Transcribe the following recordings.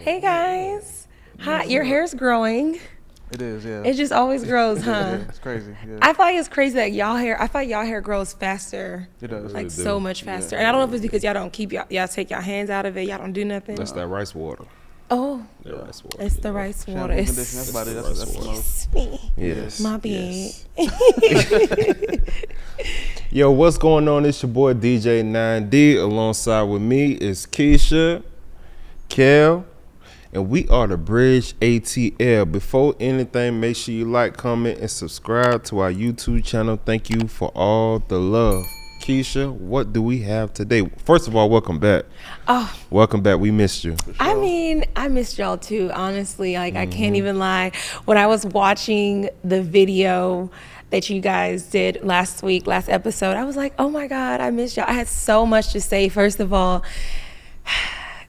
Hey guys. Hi, your hair's growing. It is, yeah. It just always grows, huh? Yeah, it's crazy. Yeah. I feel like it's crazy that I feel like y'all hair grows faster. It does. Like It so do. much faster. Yeah. And I don't know if it's because y'all don't keep y'all take y'all hands out of it. Y'all don't do nothing. That's that rice water. Oh, That rice water. it's the rice Shampoo, water. conditioner, that's about it. That's the most. It's me. Yes. My bad. Yes. Yo, what's going on? It's your boy DJ 9D. Alongside with me is Keisha, Kel, and we are the Bridge ATL. Before anything, make sure you like, comment, and subscribe to our YouTube channel. Thank you for all the love. Keisha, what do we have today? First of all, welcome back. Oh, Welcome back. We missed you. I mean, I missed y'all too, honestly. Like, I can't even lie. When I was watching the video that you guys did last episode, I was like, oh my God, I missed y'all. I had so much to say. First of all,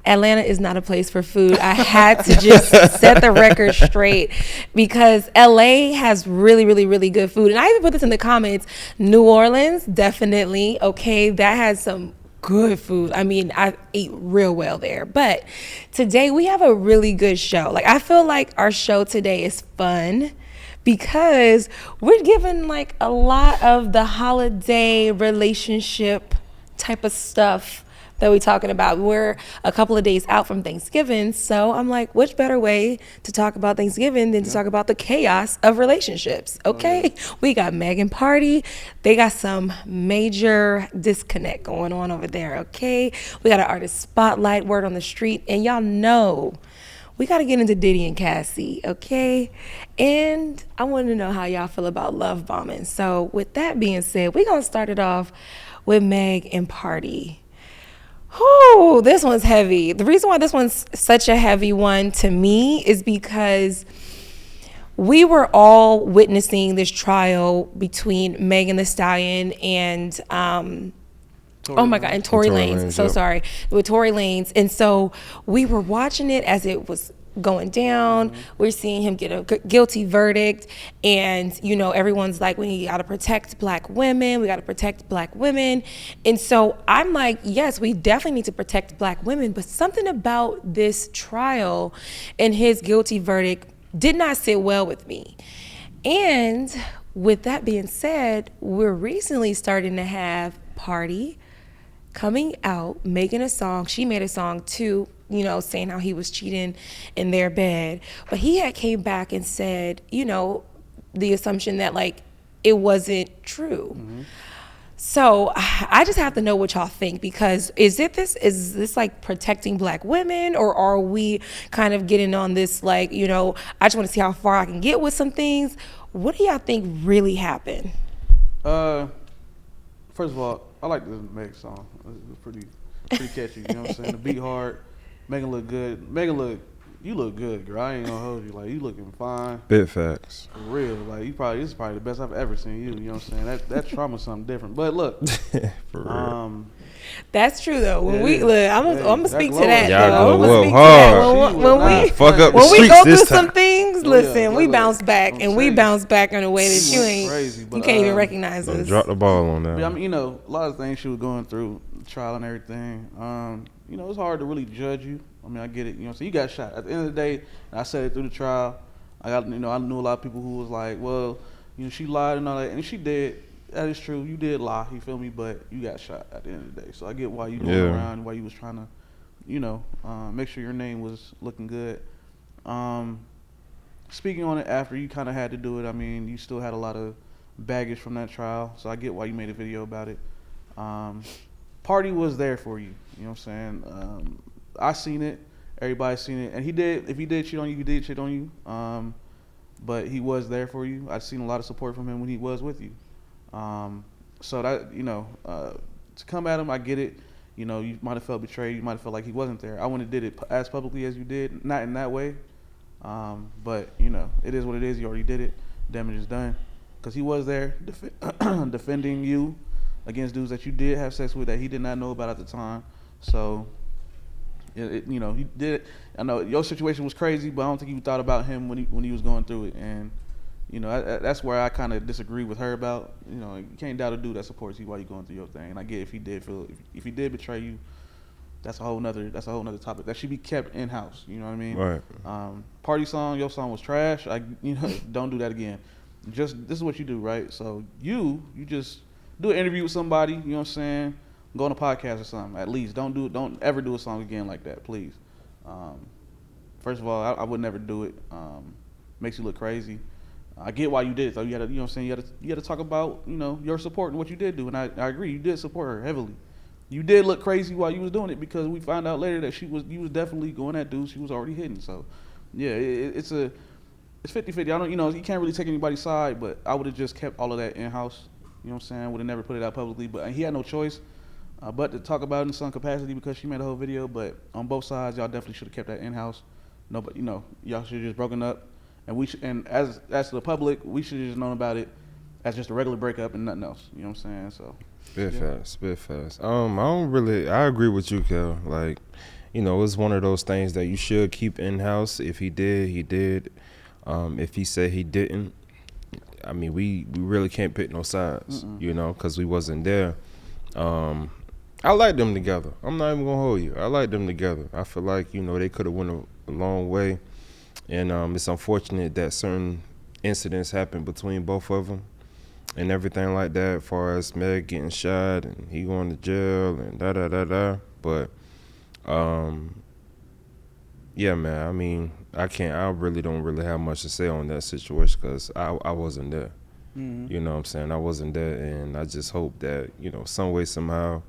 Atlanta is not a place for food. I had to just set the record straight because LA has really, really, really good food. And I even put this in the comments. New Orleans, definitely. Okay, that has some good food. I mean, I ate real well there. But today we have a really good show. Like, I feel like our show today is fun because we're given like a lot of the holiday relationship type of stuff that we're talking about. We're a couple of days out from Thanksgiving, so I'm like, which better way to talk about Thanksgiving than to talk about the chaos of relationships? Okay, we got Megan Party. They got some major disconnect going on over there. Okay, we got an artist spotlight, word on the street, and y'all know we got to get into Diddy and Cassie, okay? And I want to know how y'all feel about love bombing. So with that being said, we're gonna start it off with Meg and Party. Oh, this one's heavy. The reason why this one's such a heavy one to me is because we were all witnessing this trial between Megan Thee Stallion and oh my God, and Tory Lanez. So yep. sorry, with Tory Lanez. And so we were watching it as it was going down. We're seeing him get a guilty verdict, and you know, everyone's like, we got to protect black women, we got to protect black women. And so I'm like, yes, we definitely need to protect black women, but something about this trial and his guilty verdict did not sit well with me. And with that being said, we're recently starting to have Party coming out, making a song. She made a song too, you know, saying how he was cheating in their bed. But he had came back and said, you know, the assumption that like it wasn't true. So I just have to know what y'all think, because is this like protecting black women, or are we kind of getting on this like, you know, I just want to see how far I can get with some things? What do y'all think really happened? First of all, I like this Meg song. It's pretty catchy. You know what I'm saying? The beat hard. Megan look good. You look good, girl. I ain't gonna hold you. Like, you looking fine. Big facts. For real. Like, this is probably the best I've ever seen you. You know what I'm saying? That trauma's something different. But look, For real. That's true though. When Yeah, we it is. look, I'm Yeah, gonna that speak to glow that is- Y'all though. I'm glow gonna up speak hard. to that. She was not Fuck up the When we streets go through this some time. things, Oh, listen, yeah. we Look, bounce back, I'm and we saying. bounce back in a way that She you went ain't, crazy, you but, can't even recognize Don't us. drop the ball on that. Yeah, I mean, you know, a lot of things she was going through, trial and everything. You know, it's hard to really judge you. I mean, I get it. You know, so you got shot. At the end of the day, and I said it through the trial. I knew a lot of people who was like, well, you know, she lied and all that, and she did. That is true. You did lie. You feel me? But you got shot at the end of the day. So I get why you going around, why you was trying to, you know, make sure your name was looking good. Speaking on it after you kind of had to do it, I mean, you still had a lot of baggage from that trial. So I get why you made a video about it. Party was there for you. You know what I'm saying? I seen it. Everybody's seen it. And he did. If he did cheat on you, he did cheat on you. But he was there for you. I've seen a lot of support from him when he was with you. So that, you know, to come at him, I get it. You know, you might have felt betrayed. You might have felt like he wasn't there. I wouldn't have did it as publicly as you did. Not in that way. But, you know, it is what it is. You already did it. Damage is done. Because he was there defending you against dudes that you did have sex with that he did not know about at the time. So, you know, he did. I know your situation was crazy, but I don't think you thought about him when he was going through it. And, you know, that's where I kind of disagree with her about. You know, you can't doubt a dude that supports you while you're going through your thing. And I get if he did betray you, that's a whole nother topic that should be kept in house. You know what I mean? Right. Party song, your song was trash. Don't do that again. This is what you do, right? So you just do an interview with somebody. You know what I'm saying? Go on a podcast or something. At least don't ever do a song again like that, please. First of all, I would never do it. Makes you look crazy. I get why you did it though. You had to, you know what I'm saying? You had to talk about, your support and what you did do, and I agree. You did support her heavily. You did look crazy while you was doing it because we found out later that you was definitely going at dudes she was already hitting. So, yeah, it's 50-50. I don't, you can't really take anybody's side, but I would have just kept all of that in house. You know what I'm saying? Would have never put it out publicly, but he had no choice but to talk about it in some capacity because she made a whole video. But on both sides, y'all definitely should have kept that in house. Nobody, y'all should have just broken up, and as to the public, we should have just known about it as just a regular breakup and nothing else. You know what I'm saying? So. Spit fast. I agree with you, Kel. Like, it's one of those things that you should keep in house. If he did, he did. If he said he didn't, I mean, we really can't pick no sides, because we wasn't there. I like them together. I'm not even gonna hold you. I like them together. I feel like, they could have went a long way. And it's unfortunate that certain incidents happened between both of them. And everything like that, as far as Meg getting shot and he going to jail and da-da-da-da. But, yeah, man, I mean, I really don't really have much to say on that situation because I wasn't there. Mm-hmm. You know what I'm saying? I wasn't there, and I just hope that, some way, somehow,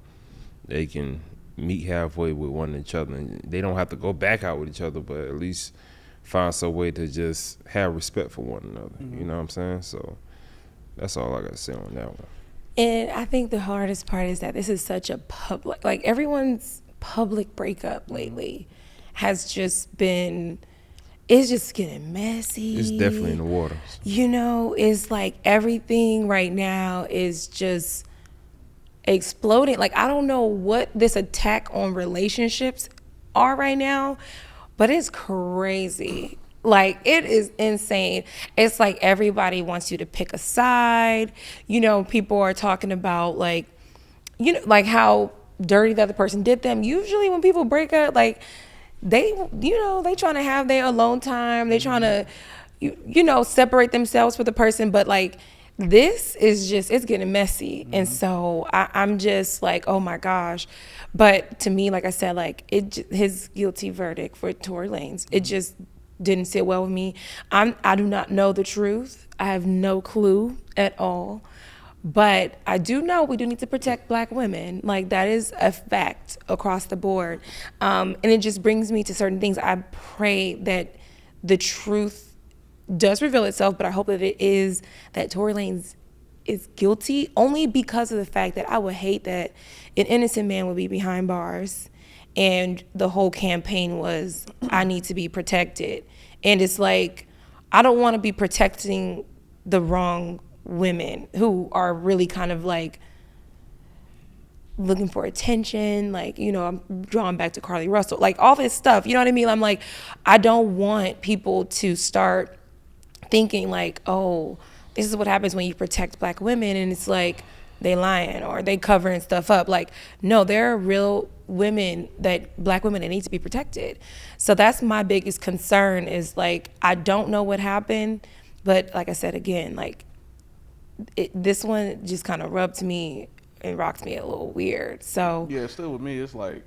they can meet halfway with one each other. And they don't have to go back out with each other, but at least find some way to just have respect for one another. Mm-hmm. You know what I'm saying? So that's all I got to say on that one. And I think the hardest part is that this is such a public, like everyone's public breakup lately has just been, it's just getting messy. It's definitely in the waters. It's like everything right now is just exploding. Like, I don't know what this attack on relationships are right now, but it's crazy. Like, it is insane. It's like everybody wants you to pick a side. People are talking about like how dirty the other person did them. Usually when people break up, like they trying to have their alone time. They trying to, separate themselves from the person. But like, this is just, it's getting messy. Mm-hmm. And so I'm just like, oh my gosh. But to me, like I said, like his guilty verdict for Tory Lanez, it just didn't sit well with me. I do not know the truth. I have no clue at all. But I do know we do need to protect Black women. Like, that is a fact across the board. And it just brings me to certain things. I pray that the truth does reveal itself, but I hope that it is that Tory Lanez is guilty, only because of the fact that I would hate that an innocent man would be behind bars and the whole campaign was, I need to be protected. And it's like, I don't want to be protecting the wrong women who are really kind of like looking for attention. Like, I'm drawing back to Carly Russell, like all this stuff, you know what I mean? I'm like, I don't want people to start thinking like, oh, this is what happens when you protect Black women. And it's like, they lying or they covering stuff up. Like, no, there are real women, Black women that need to be protected. So that's my biggest concern is like, I don't know what happened, but like I said, again, like this one just kind of rubbed me and rocked me a little weird. So yeah, still with me, it's like,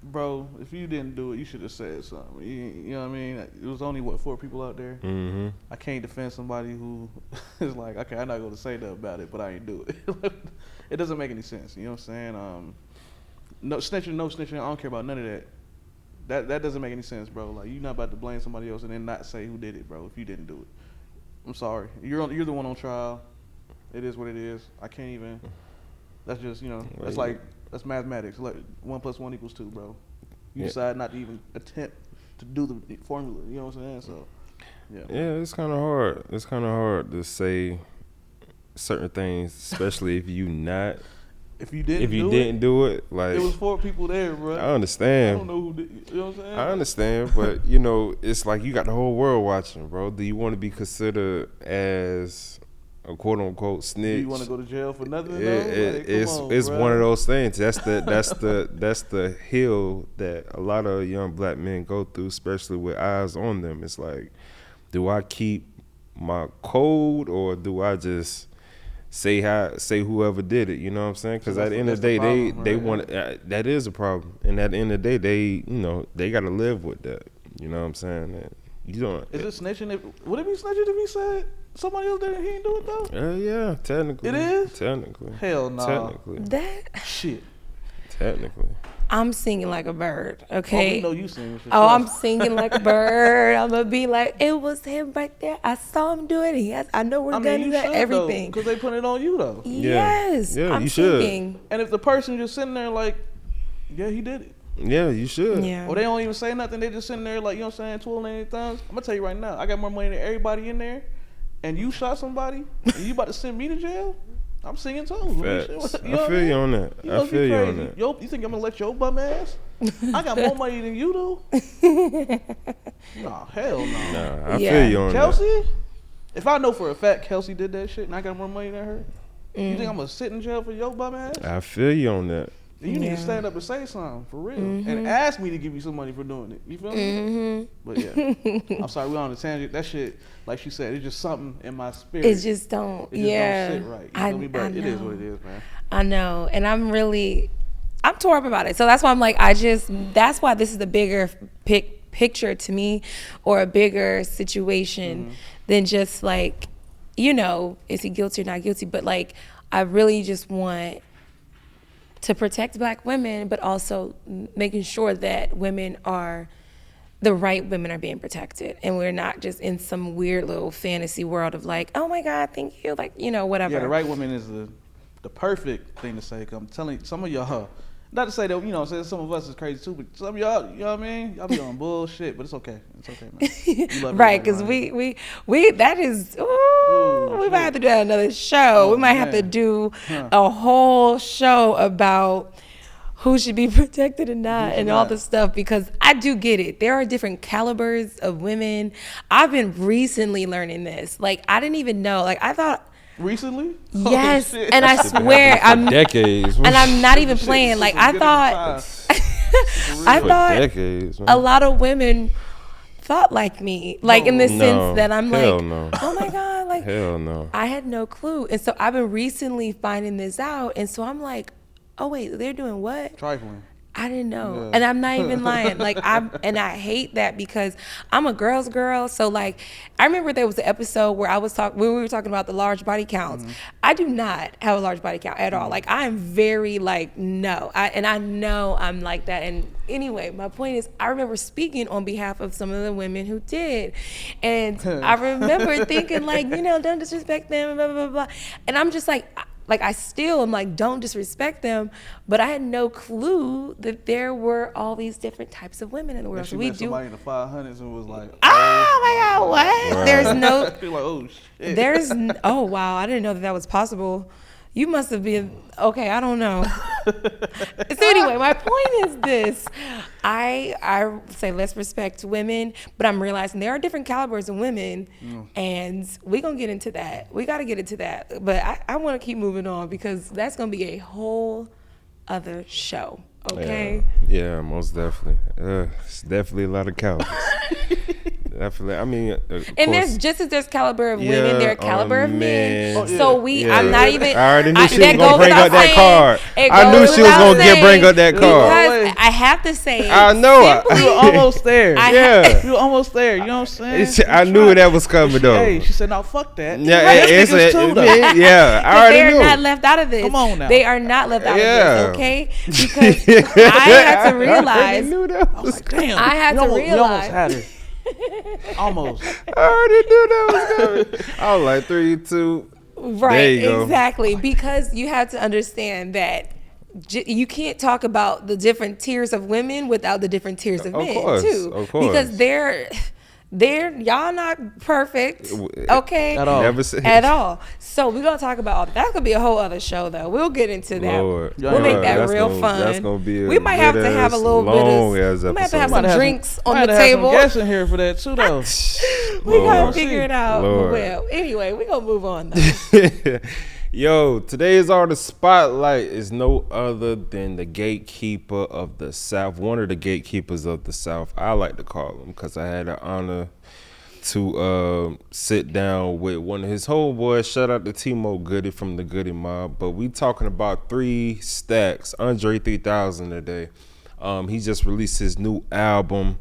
bro, if you didn't do it, you should have said something. You know what I mean? It was only 4 people out there. Mm-hmm. I can't defend somebody who is like, okay, I'm not going to say nothing about it, but I ain't do it. It doesn't make any sense. You know what I'm saying? No snitching. I don't care about none of that. That doesn't make any sense, bro. Like, you're not about to blame somebody else and then not say who did it, bro. If you didn't do it, I'm sorry. You're the one on trial. It is what it is. I can't even. That's just That's like. That's mathematics. Like 1 + 1 = 2, bro. You decide not to even attempt to do the formula. You know what I'm saying? So, yeah. Yeah, it's kind of hard. It's kind of hard to say certain things, especially if you didn't do it. Like, it was 4 people there, bro. I understand. I don't know who did. You know what I'm saying? I understand, but it's like you got the whole world watching, bro. Do you want to be considered as a quote unquote snitch. Do you want to go to jail for nothing? It's one of those things. That's the hill that a lot of young black men go through, especially with eyes on them. It's like, do I keep my code or do I just say whoever did it? You know what I'm saying? Because at the end of the day, they want that is a problem, and at the end of the day, they got to live with that. You know what I'm saying? And you don't. Is it snitching? Would it be snitching if he said somebody else did it? He didn't do it though. Yeah, technically. It is. Technically. Hell no. Technically. That Shit. Technically. I'm singing like a bird. Oh, Okay. we know you singing. Oh, I'm singing like a bird. I'm gonna be like, it was him right there. I saw him do it. I know we're gonna do that. Everything. Because they put it on you though. Yes. Yeah, I'm you should. singing. And if the person just sitting there like, yeah, he did it. Yeah, you should. Yeah. Or they don't even say nothing. They just sitting there like, you know what I'm saying, twirling their thumbs. I'm gonna tell you right now, I got more money than everybody in there. And you shot somebody, and you about to send me to jail? I'm singing too. Facts. You know I feel you on that. I feel you on that. You think I'm gonna let your bum ass? I got more money than you do. Nah, hell no. Nah, I Yeah. feel you on Kelsey? If I know for a fact Kelsey did that shit and I got more money than her, you think I'm gonna sit in jail for your bum ass? that. I feel you on that. You need Yeah. to stand up and say something for real, and ask me to give you some money for doing it. You feel me? But yeah, I'm sorry, we on a tangent. That shit, like she said, it's just something in my spirit. It just don't. It just yeah. don't sit right. You feel me? But it is what it is, man. I know, and I'm tore up about it. So that's why I'm like, that's why this is the bigger picture to me, or a bigger situation than just like, is he guilty or not guilty? But like, I really just want to protect black women, but also making sure that the right women are being protected, and we're not just in some weird little fantasy world of like, oh my God, thank you, like, whatever. Yeah, the right woman is the perfect thing to say. 'Cause I'm telling you, some of y'all, not to say that, say some of us is crazy too, but some of y'all, you know what I mean? Y'all be on bullshit, but it's okay. It's okay, man. You love Right, everybody, because right? we that is, we might have to do another show. We might have to man. do a whole show about who should be protected and not, and all the stuff, because I do get it. There are different calibers of women. I've been recently learning this. Like, I didn't even know. Like, I thought, Recently? yes, Oh, shit. and I swear, Decades. and I'm not even Shit, playing. this Like, was I good thought, at the time. I For thought decades, man. a lot of women thought like me, like in the No, sense that I'm hell like, no. oh my God, like, Hell no. I had no clue. And so I've been recently finding this out. And so I'm like, oh wait, they're doing what? Trifling. I didn't know. Yeah. And I'm not even lying. Like, I hate that, because I'm a girl's girl. So like, I remember there was an episode where when we were talking about the large body counts. I do not have a large body count at all. Like, I am very like, no. And I know I'm like that. And anyway, my point is, I remember speaking on behalf of some of the women who did. And I remember thinking like, don't disrespect them, blah, blah, blah, blah. And I'm just like I still am like, don't disrespect them, but I had no clue that there were all these different types of women in the world. If she So we met do. somebody in the 500s and was like, Oh my God, what? Right. There's no, I feel like, oh shit. oh wow, I didn't know that was possible. You must have been, okay, I don't know. So anyway, my point is this. I say let's respect women, but I'm realizing there are different calibers of women, and we're going to get into that. We got to get into that. But I want to keep moving on, because that's going to be a whole other show, okay? Yeah, most definitely. It's definitely a lot of calories. Definitely. I mean, And there's just as there's caliber of women, there are caliber of men. man. So Yeah. I'm not even. I already knew she was that gonna goes bring without up that saying. card. It I knew goes she was without gonna bring up that saying, card. because I have to say. I know. You were almost there. Yeah. You were almost there. You know what I'm saying? I knew that was coming though. Hey, she said, "Now fuck that." Yeah, That's niggas too, though. yeah. I already They're knew. not left out of this. Come on now. They are not left out Yeah. of this, okay? Because I had to I already realize. knew that I was like, "Damn." I had you to almost, You almost realize. had her. Almost. I already knew that was coming. I was like 3, 2. Right, There you go. exactly. Because you have to understand that you can't talk about the different tiers of women without the different tiers of Of men course, too. of course. Because y'all not perfect, okay? At all. Never said At all. So we're gonna talk about that. Could be a whole other show though. We'll get into that. Lord. We'll make that That's real gonna- fun. that's gonna be a we might have to have a little bit long of. ass We might have to have episode. some drinks on might the have some table. guests in here for that too, though. We gotta Lord. figure it out. Lord. Well, anyway, we gonna move on though. Yo, today's artist spotlight is no other than the gatekeeper of the South. One of the gatekeepers of the South, I like to call him, because I had the honor to sit down with one of his homeboys. Shout out to Timo Goody from the Goody Mob. But we talking about 3 Stacks, Andre 3000 today. He just released his new album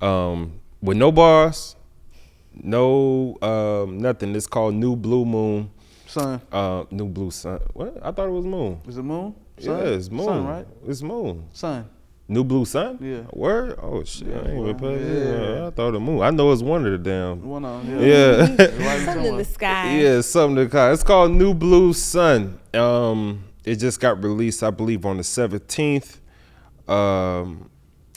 with no bars, no nothing. It's called New Blue Moon. Sun. New Blue Sun. What? I thought it was Moon. Is it Moon? Sun? Yeah, it's Moon. Sun, right? It's Moon. Sun. New Blue Sun? Yeah. Word? Oh shit. Yeah, I ain't even boy. pay. Yeah. Yeah, I thought the Moon. I know it's one of the damn. One on. Yeah. Right Something in somewhere. the sky. Yeah, something to call. It's called New Blue Sun. It just got released, I believe, on the 17th.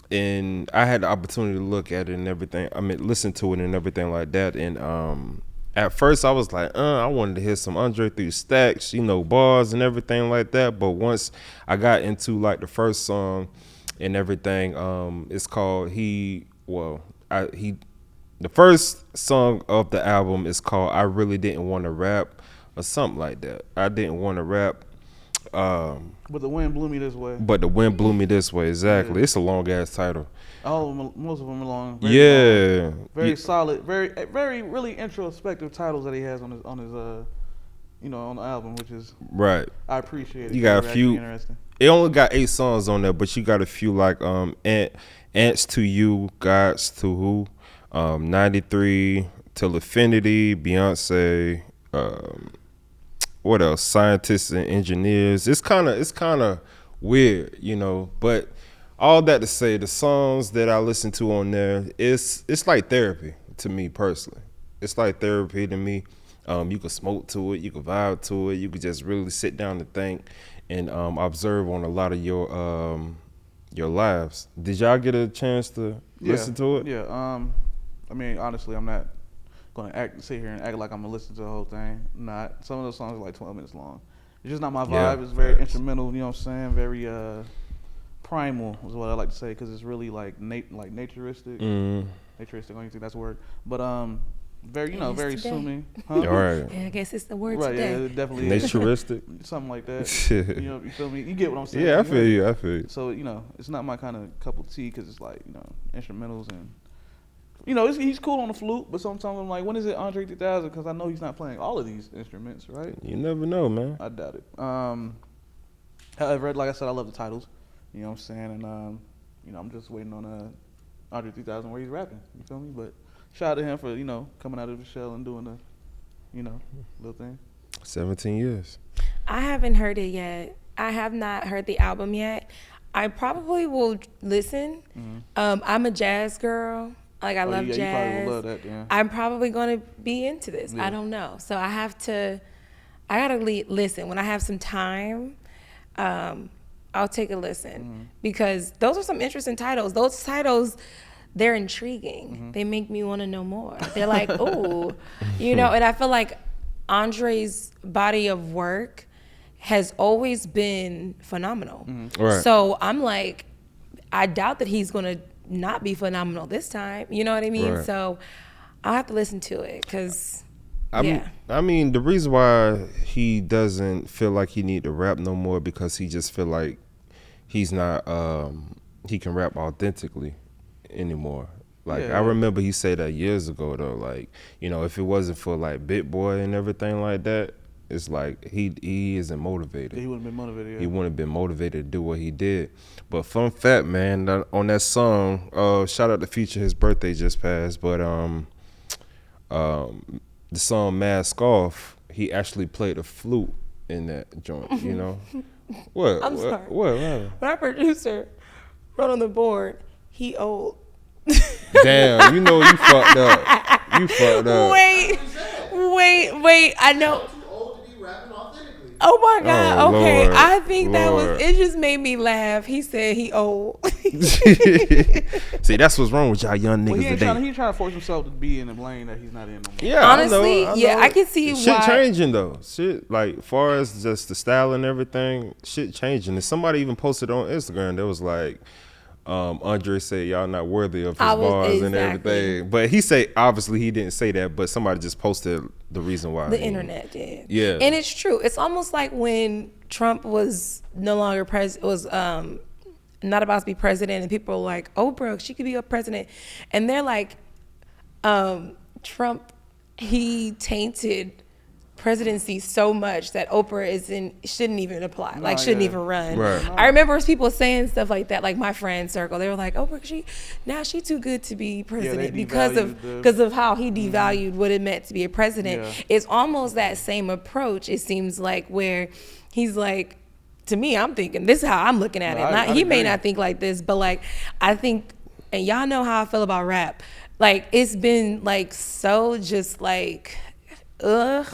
And I had the opportunity to look at it and everything. I mean, listen to it and everything like that. And at first I was like, I wanted to hear some Andre 3 Stacks, bars and everything like that. But once I got into like the first song and everything, it's called the first song of the album is called I Really Didn't Want to Rap or something like that. I didn't want to rap. But the wind blew me this way. But the wind blew me this way. Exactly. It's a long ass title. All of them, most of them are long. Yeah. Long, very solid, very really introspective titles that he has on his on the album, which is Right. I appreciate it. You got a They're few. actually interesting. It only got 8 songs on there, but you got a few like Ants to You, Gods to Who, 93 Till Infinity, Beyonce, what else? Scientists and Engineers. It's kind of weird, but all that to say, the songs that I listen to on there, it's like therapy to me personally. It's like therapy to me. You can smoke to it, you can vibe to it, you can just really sit down and think and observe on a lot of your lives. Did y'all get a chance to listen to it? Yeah. I mean, honestly, I'm not gonna sit here and act like I'm gonna listen to the whole thing. Not. Some of those songs are like 12 minutes long. It's just not my vibe. Yeah, It's very facts. instrumental. You know what I'm saying? Very primal is what I like to say, because it's really like naturistic. Mm. Naturistic. I don't even think that's a word. But very It is very today. assuming. All right. Yeah, I guess it's the word Right. Yeah. today. It definitely is. Naturistic. Something like that. You feel me? You get what I'm saying? Yeah, I feel you. I feel you. So it's not my kind of cup of tea, because it's like instrumentals and he's cool on the flute, but sometimes I'm like, when is it Andre 3000? Because I know he's not playing all of these instruments, right? You never know, man. I doubt it. However, like I said, I love the titles. You know what I'm saying? And I'm just waiting on Andre 3000 where he's rapping. You feel me? But shout out to him for coming out of the shell and doing the little thing. 17 years. I haven't heard it yet. I have not heard the album yet. I probably will listen. I'm a jazz girl. Like I love yeah, jazz. You probably will love that, yeah. I'm probably going to be into this. Yeah. I don't know. So I gotta listen. When I have some time, I'll take a listen, because those are some interesting titles. Those titles, they're intriguing. They make me want to know more. They're like, ooh, and I feel like Andre's body of work has always been phenomenal. Right. So I'm like, I doubt that he's going to not be phenomenal this time. You know what I mean? Right. So I'll have to listen to it, because I mean, the reason why he doesn't feel like he need to rap no more, because he just feel like he's not he can rap authentically anymore. Like Yeah. I remember he said that years ago though, like, if it wasn't for like Bit Boy and everything like that, it's like he isn't motivated. He wouldn't have been motivated. Yeah. He wouldn't have been motivated to do what he did. But fun fact, man, on that song, shout out to Future, his birthday just passed, but the song Mask Off, he actually played a flute in that joint, What? I'm sorry. What? when our producer wrote on the board, he old. Damn, you fucked up. You fucked up. Wait. I know. Too old to be rapping authentically. Oh my God. Oh, okay. Lord. I think that Lord. it just made me laugh. He said he old. See, that's what's wrong with y'all young Well, niggas he today. trying to force himself to be in the lane that he's not in no more. Yeah, Honestly, yeah, I can see shit why- changing though. Shit, like far as just the style and everything, shit changing. And somebody even posted on Instagram that was like, Andre said y'all not worthy of his bars and everything. But he said obviously he didn't say that, but somebody just posted the reason why. The internet did. Yeah. And it's true. It's almost like when Trump was no longer not about to be president, and people were like, Oprah, she could be a president. And they're like, Trump, he tainted presidency so much that Oprah shouldn't even apply, shouldn't even run. Right. I remember people saying stuff like that, like my friend circle. They were like, Oprah, she too good to be president because of how he devalued what it meant to be a president. Yeah. It's almost that same approach, it seems like, where he's like, to me, I'm thinking, this is how I'm looking at it. He may agree. not think like this, but like, I think, and y'all know how I feel about rap. Like, it's been like so just like, ugh.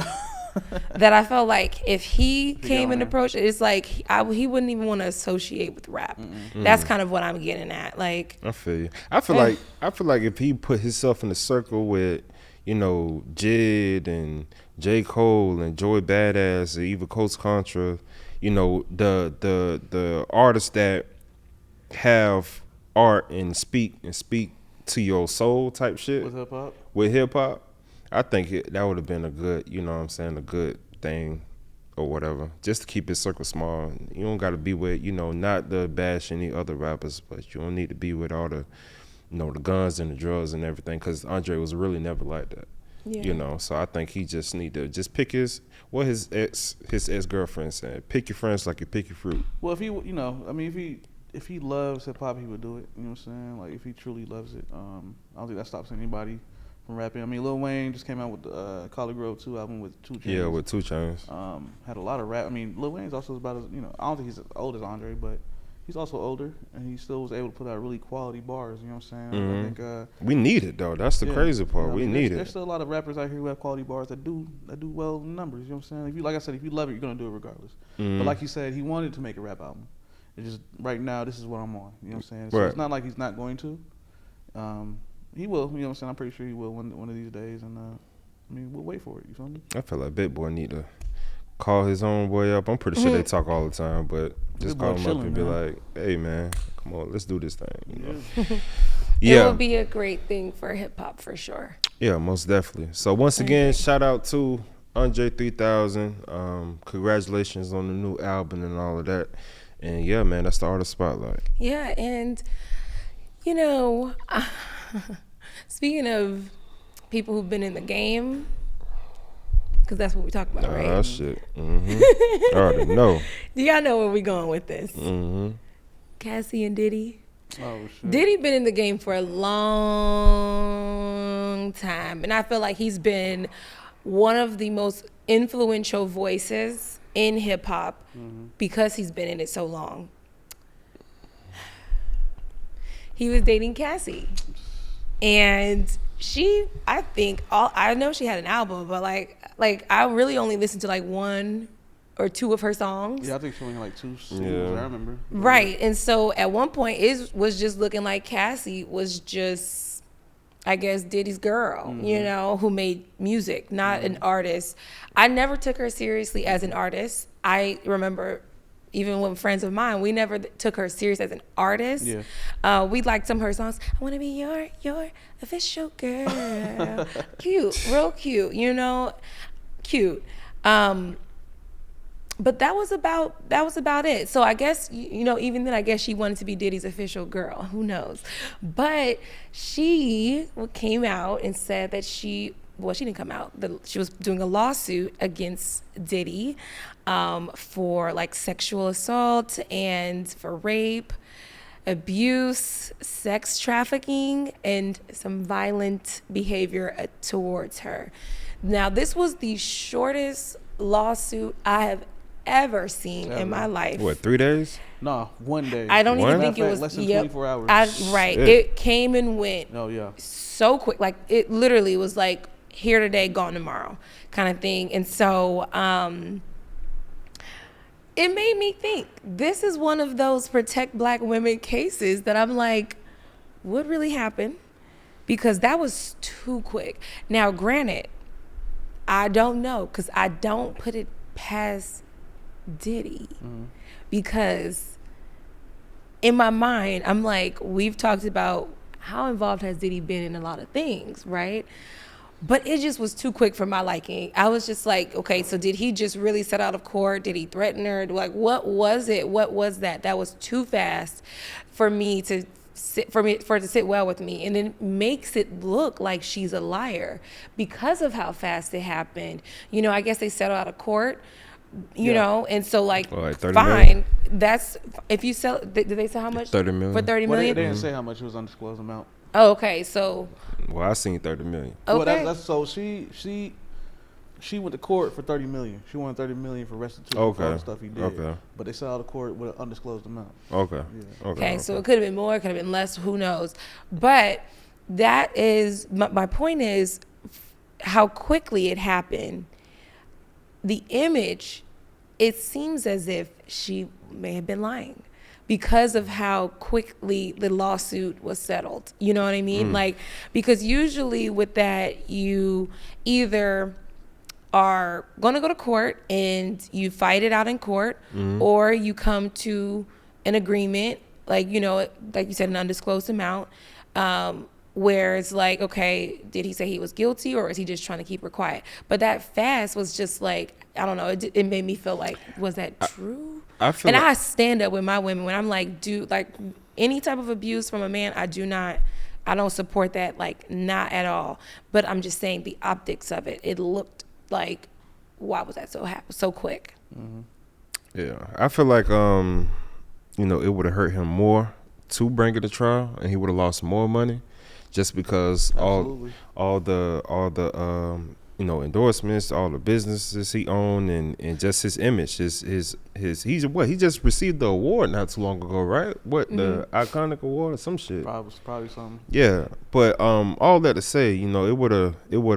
that I felt like if he came and approached it, it's like he wouldn't even want to associate with rap. That's kind of what I'm getting at. Like, I feel you. I feel like if he put himself in a circle with, you know, Jid and J. Cole and Joey Badass and even Coach Contra, you know, the artists that have art and speak to your soul type shit With hip hop. I think that would have been a good, you know what I'm saying, a good thing or whatever. Just to keep his circle small. You don't got to be with, you know, not to bash any other rappers, but you don't need to be with all the, you know, the guns and the drugs and everything, because Andre was really never like that. yeah. You know, so I think he just need to just pick his ex-girlfriend said, pick your friends like you pick your fruit. Well, if he, you know, I mean, if he loves hip hop, he would do it. You know what I'm saying? Like, if he truly loves it, I don't think that stops anybody from rapping. I mean, Lil Wayne just came out with the Collar Grove 2 album with 2 Chainz. Yeah, with 2 Chainz. Had a lot of rap. I mean, Lil Wayne's also about as, you know, I don't think he's as old as Andre, but he's also older, and he still was able to put out really quality bars. You know what I'm saying? I think We need it though. That's the crazy part. I We mean, need there's it. still a lot of rappers out here who have quality bars that do well in numbers. You know what I'm saying? If you, like I said, if you love it, you're gonna do it regardless. But like you said, he wanted to make a rap album. It's just right now, this is what I'm on. You know what I'm saying? So Right. it's not like he's not going to. He will. You know what I'm saying? I'm pretty sure he will one of these days. And I mean, we'll wait for it. You feel me? I feel like Big Boy need to call his own boy up. I'm pretty sure they talk all the time, but just Big call Boy him up chilling, and be man. like, "Hey man, come on, let's do this thing." You know? It Yeah, would be a great thing for hip hop for sure. yeah, most definitely. So once again, shout out to Andre 3000. Congratulations on the new album and all of that. And yeah, man, that's the Artist Spotlight. Yeah, and you know, speaking of people who've been in the game, because that's what we talk about, right? Ah, shit. I already know. Do y'all know where we going with this? Cassie and Diddy. Oh shit. Diddy been in the game for a long time, and I feel like he's been one of the most influential voices in hip hop because he's been in it so long. He was dating Cassie, and I think I know she had an album, but like I really only listened to like 1 or 2 of her songs. Yeah, I think she only had like 2 singles. Yeah. I remember. Right. And so at one point it was just looking like Cassie was just, I guess, Diddy's girl, you know, who made music, not an artist. I never took her seriously as an artist. I remember even with friends of mine, we never took her serious as an artist. Yeah. We liked some of her songs. I want to be your official girl. Cute, real cute, you know, cute. But that was about it. So I guess, you know, even then, I guess she wanted to be Diddy's official girl. Who knows? But she came out and said that she didn't come out. She was doing a lawsuit against Diddy for like sexual assault and for rape, abuse, sex trafficking, and some violent behavior towards her. Now, this was the shortest lawsuit I have ever seen in my life. What, 3 days? No, 1 day. I don't even One? think it was less than 24 hours. Right. Shit. It came and went Oh yeah. so quick. Like it literally was like here today, gone tomorrow kind of thing. And so it made me think. This is one of those protect black women cases that I'm like, what really happened? Because that was too quick. Now, granted, I don't know, because I don't put it past Diddy. Because in my mind, I'm like, we've talked about how involved has Diddy been in a lot of things, right? But it just was too quick for my liking. I was just like, okay, so did he just really set out of court? Did he threaten her? Like, what was it? What was that? That was too fast for me to for it to sit well with me. And it makes it look like she's a liar because of how fast it happened. You know, I guess they settled out of court, you know, and so like, Well, like 30 fine. million? That's, if you sell, did they sell how much? 30 million. For 30 Well, they million? didn't say how much it was undisclosed amount. Oh, okay, so, Well, I seen 30 million. okay. Well, that's so she went to court for 30 million. She wanted 30 million for restitution for all Okay. the stuff he did. Okay. But they settled out of court with an undisclosed amount. Okay. Yeah. Okay, so it could have been more, it could have been less, who knows. But that is, my point is how quickly it happened. The image, it seems as if she may have been lying because of how quickly the lawsuit was settled. You know what I mean? Like, because usually with that, you either are going to go to court and you fight it out in court, or you come to an agreement, like, you know, like you said, an undisclosed amount, where it's like, okay, did he say he was guilty or is he just trying to keep her quiet? But that fast was just like, I don't know, it made me feel like, was that true? I feel And like, I stand up with my women when I'm like, dude, like any type of abuse from a man, I don't support that, like not at all. But I'm just saying the optics of it, it looked like, why was that so quick? yeah, I feel like you know, it would have hurt him more to bring it to trial, and he would have lost more money, just because Absolutely. all the you know, endorsements, all the businesses he owned, and just his image, his he just received the award not too long ago, right? What, the iconic award or some shit? Probably something. Yeah, but all that to say, you know, it would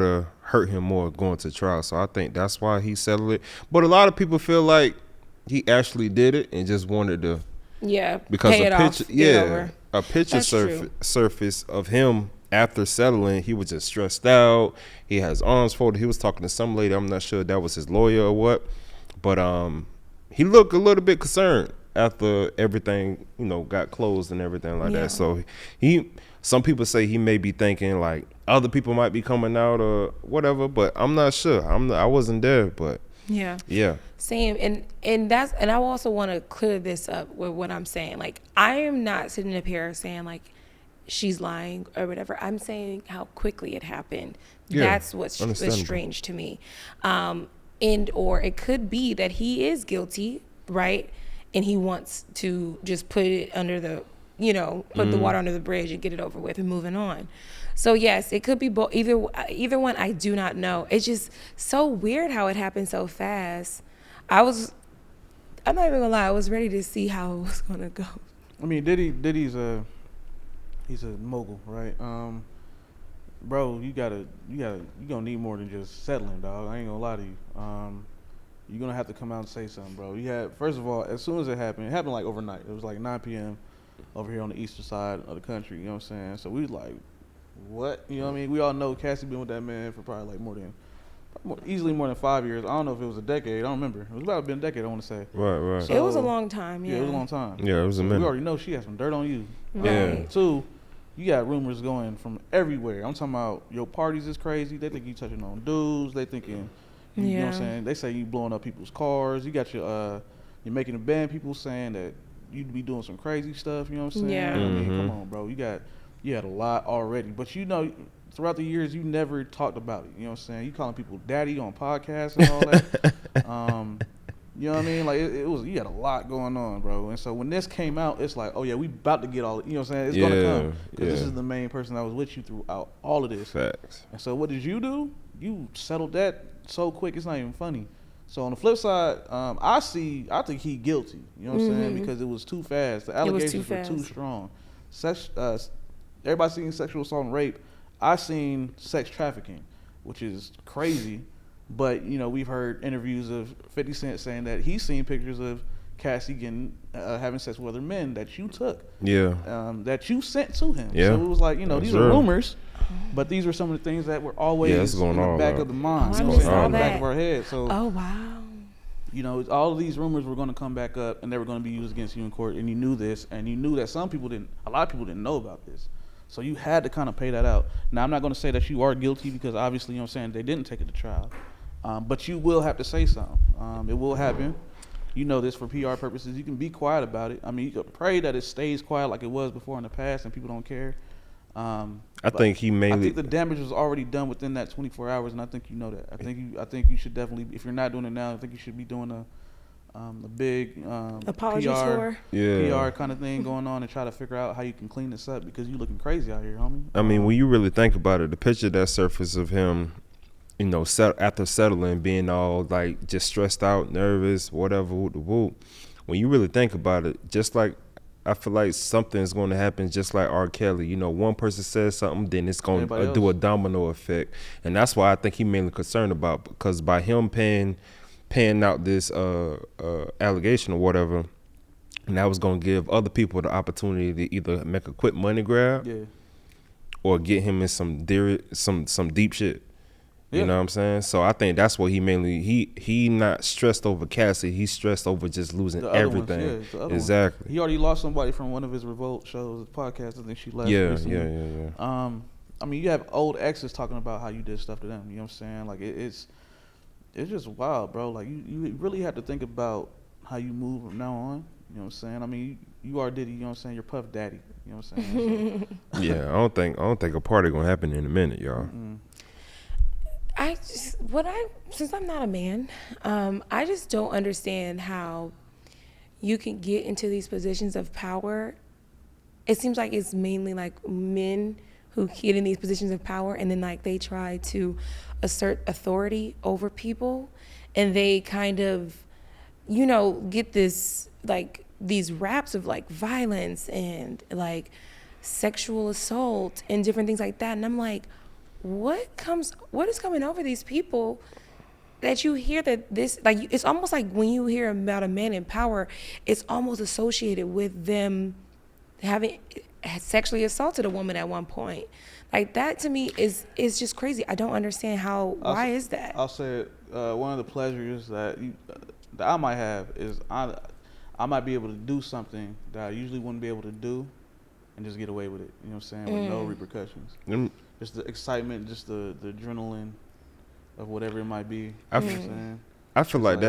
have hurt him more going to trial. So I think that's why he settled it. But a lot of people feel like he actually did it and just wanted to, Yeah, because pay a it picture, off, get it over. a picture That's true. surface of him after settling. He was just stressed out. He has arms folded. He was talking to some lady. I'm not sure if that was his lawyer or what, but he looked a little bit concerned after everything, you know, got closed and everything like Yeah. that. So some people say he may be thinking like other people might be coming out or whatever, but I'm not sure. I wasn't there, but Yeah. yeah. Same, and I also want to clear this up with what I'm saying. Like, I am not sitting up here saying like she's lying or whatever. I'm saying how quickly it happened. Yeah, That's what's understandable. strange to me. And or it could be that he is guilty, right? And he wants to just put it under the, you know, put the water under the bridge and get it over with and moving on. So yes, it could be both. Either one. I do not know. It's just so weird how it happened so fast. I'm not even gonna lie. I was ready to see how it was gonna go. I mean, Diddy's he's a mogul, right? Bro, you gonna need more than just settling, dog. I ain't gonna lie to you. You're gonna have to come out and say something, bro. First of all, as soon as it happened like overnight. It was like 9 p.m. over here on the eastern side of the country. You know what I'm saying? So we was like, what? You know what I mean? We all know Cassie been with that man for probably like easily more than 5 years. I don't know if it was a decade. I don't remember. It was about to be a decade, I want to say. Right. So- It was a long time. Yeah, it was a long time. Yeah, it was a So minute. we already know she has some dirt on you. Yeah. Right. Two, you got rumors going from everywhere. I'm talking about your parties is crazy. They think you touching on dudes. They thinking, you know what I'm Yeah. saying? They say you blowing up people's cars. You got you're making a band. People saying that you'd be doing some crazy stuff. You know what I'm saying? Yeah. I mean, Mhm. come on, bro. You had a lot already, but you know, throughout the years, you never talked about it. You know what I'm saying? You calling people daddy on podcasts and all that. You know what I mean? Like you had a lot going on, bro. And so when this came out, it's like, oh yeah, we about to get all. You know what I'm saying? It's gonna come because this yeah. is the main person that was with you throughout all of this. Facts. And so what did you do? You settled that so quick, it's not even funny. So on the flip side, I think he guilty. You know what I'm saying? Because it was too fast. The was allegations too were too fast. strong. Everybody seen sexual assault and rape. I seen sex trafficking, which is crazy. But you know, we've heard interviews of 50 Cent saying that he's seen pictures of Cassie getting having sex with other men that you took, Yeah. that you sent to him. Yeah. So it was like, you know, That's these are real. rumors, but these were some of the things that were always it's going in the on, back right. of the mind. Oh, You know I what I'm saying? saw In the back that. of our head. So Oh wow. you know, all of these rumors were going to come back up, and they were going to be used against you in court. And you knew this, and you knew that a lot of people didn't know about this. So you had to kind of pay that out. Now, I'm not going to say that you are guilty because obviously, you know what I'm saying, they didn't take it to trial. But you will have to say something. It will happen. You know this for PR purposes. You can be quiet about it. I mean, you could pray that it stays quiet like it was before in the past and people don't care. I But think he I mainly. think the damage was already done within that 24 hours, and I think you know that. I think you should definitely, if you're not doing it now, I think you should be doing a big Apology PR, tour. Yeah. PR kind of thing going on and try to figure out how you can clean this up because you looking crazy out here, homie. I mean, when you really think about it, the picture that surfaced of him, you know, after settling, being all like just stressed out, nervous, whatever, whoop, whoop. When you really think about it, just like I feel like something's going to happen, just like R. Kelly. You know, one person says something, then it's going Everybody to do a else. domino effect, and that's why I think he mainly concerned about, because by him paying out this allegation or whatever, and that was going to give other people the opportunity to either make a quick money grab Yeah. or get him in some deep shit. You Yeah. know what I'm saying? So I think that's what he mainly he not stressed over Cassie. He's stressed over just losing The other ones, everything. yeah, the other ones. Exactly. He already lost somebody from one of his Revolt shows, podcast. I think she left Yeah, recently. yeah. I mean, you have old exes talking about how you did stuff to them. You know what I'm saying? Like it's just wild, bro. Like you really have to think about how you move from now on. You know what I'm saying? I mean, you are Diddy. You know what I'm saying? You're Puff Daddy. You know what I'm saying? Yeah, I don't think a party gonna happen in a minute, y'all. Since I'm not a man, I just don't understand how you can get into these positions of power. It seems like it's mainly like men who get in these positions of power, and then like they try to assert authority over people, and they kind of, you know, get this like these raps of like violence and like sexual assault and different things like that. And I'm like, what is coming over these people that you hear that this, like, it's almost like when you hear about a man in power, it's almost associated with them having sexually assaulted a woman at one point. Like that to me is just crazy. I don't understand why is that? I'll say it, one of the pleasures that I might have is I might be able to do something that I usually wouldn't be able to do and just get away with it. You know what I'm saying? With no repercussions. Just the excitement, just the adrenaline of whatever it might be. You know what I'm saying? I feel like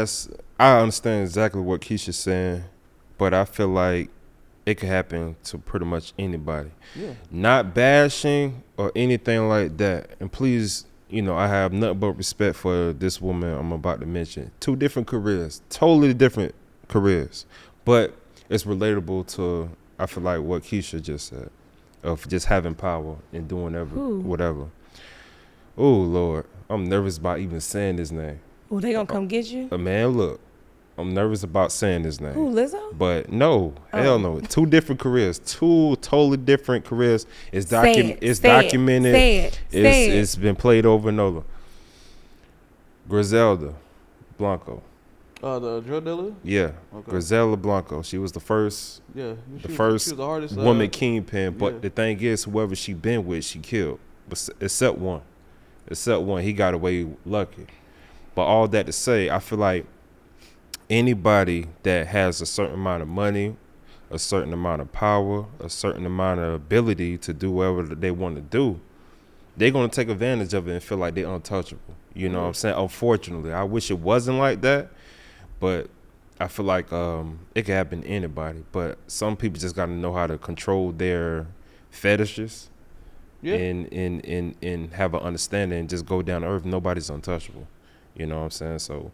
I understand exactly what Keisha's saying, but I feel like it could happen to pretty much anybody. Yeah. Not bashing or anything like that. And please, you know, I have nothing but respect for this woman I'm about to mention. 2 different careers, totally different careers, but it's relatable to, I feel like, what Keisha just said, of just having power and doing whatever. Oh, Lord. I'm nervous about even saying his name. Oh, they gonna come get you? Man, look, I'm nervous about saying his name. Who, Lizzo? But no, hell no. 2 different careers, 2 totally different careers. It's documented. It's been played over and over. Griselda Blanco. The drug dealer? Yeah, Okay. Griselda Blanco. She was the first Yeah. the She first was the hardest, woman kingpin. But yeah. the thing is, whoever she been with, she killed. But except one. He got away lucky. But all that to say, I feel like anybody that has a certain amount of money, a certain amount of power, a certain amount of ability to do whatever they want to do, they're going to take advantage of it and feel like they're untouchable. You know what I'm saying? Unfortunately, I wish it wasn't like that, but I feel like it could happen to anybody. But some people just got to know how to control their fetishes. Yeah. And have an understanding and just go down to earth. Nobody's untouchable. You know what I'm saying? So,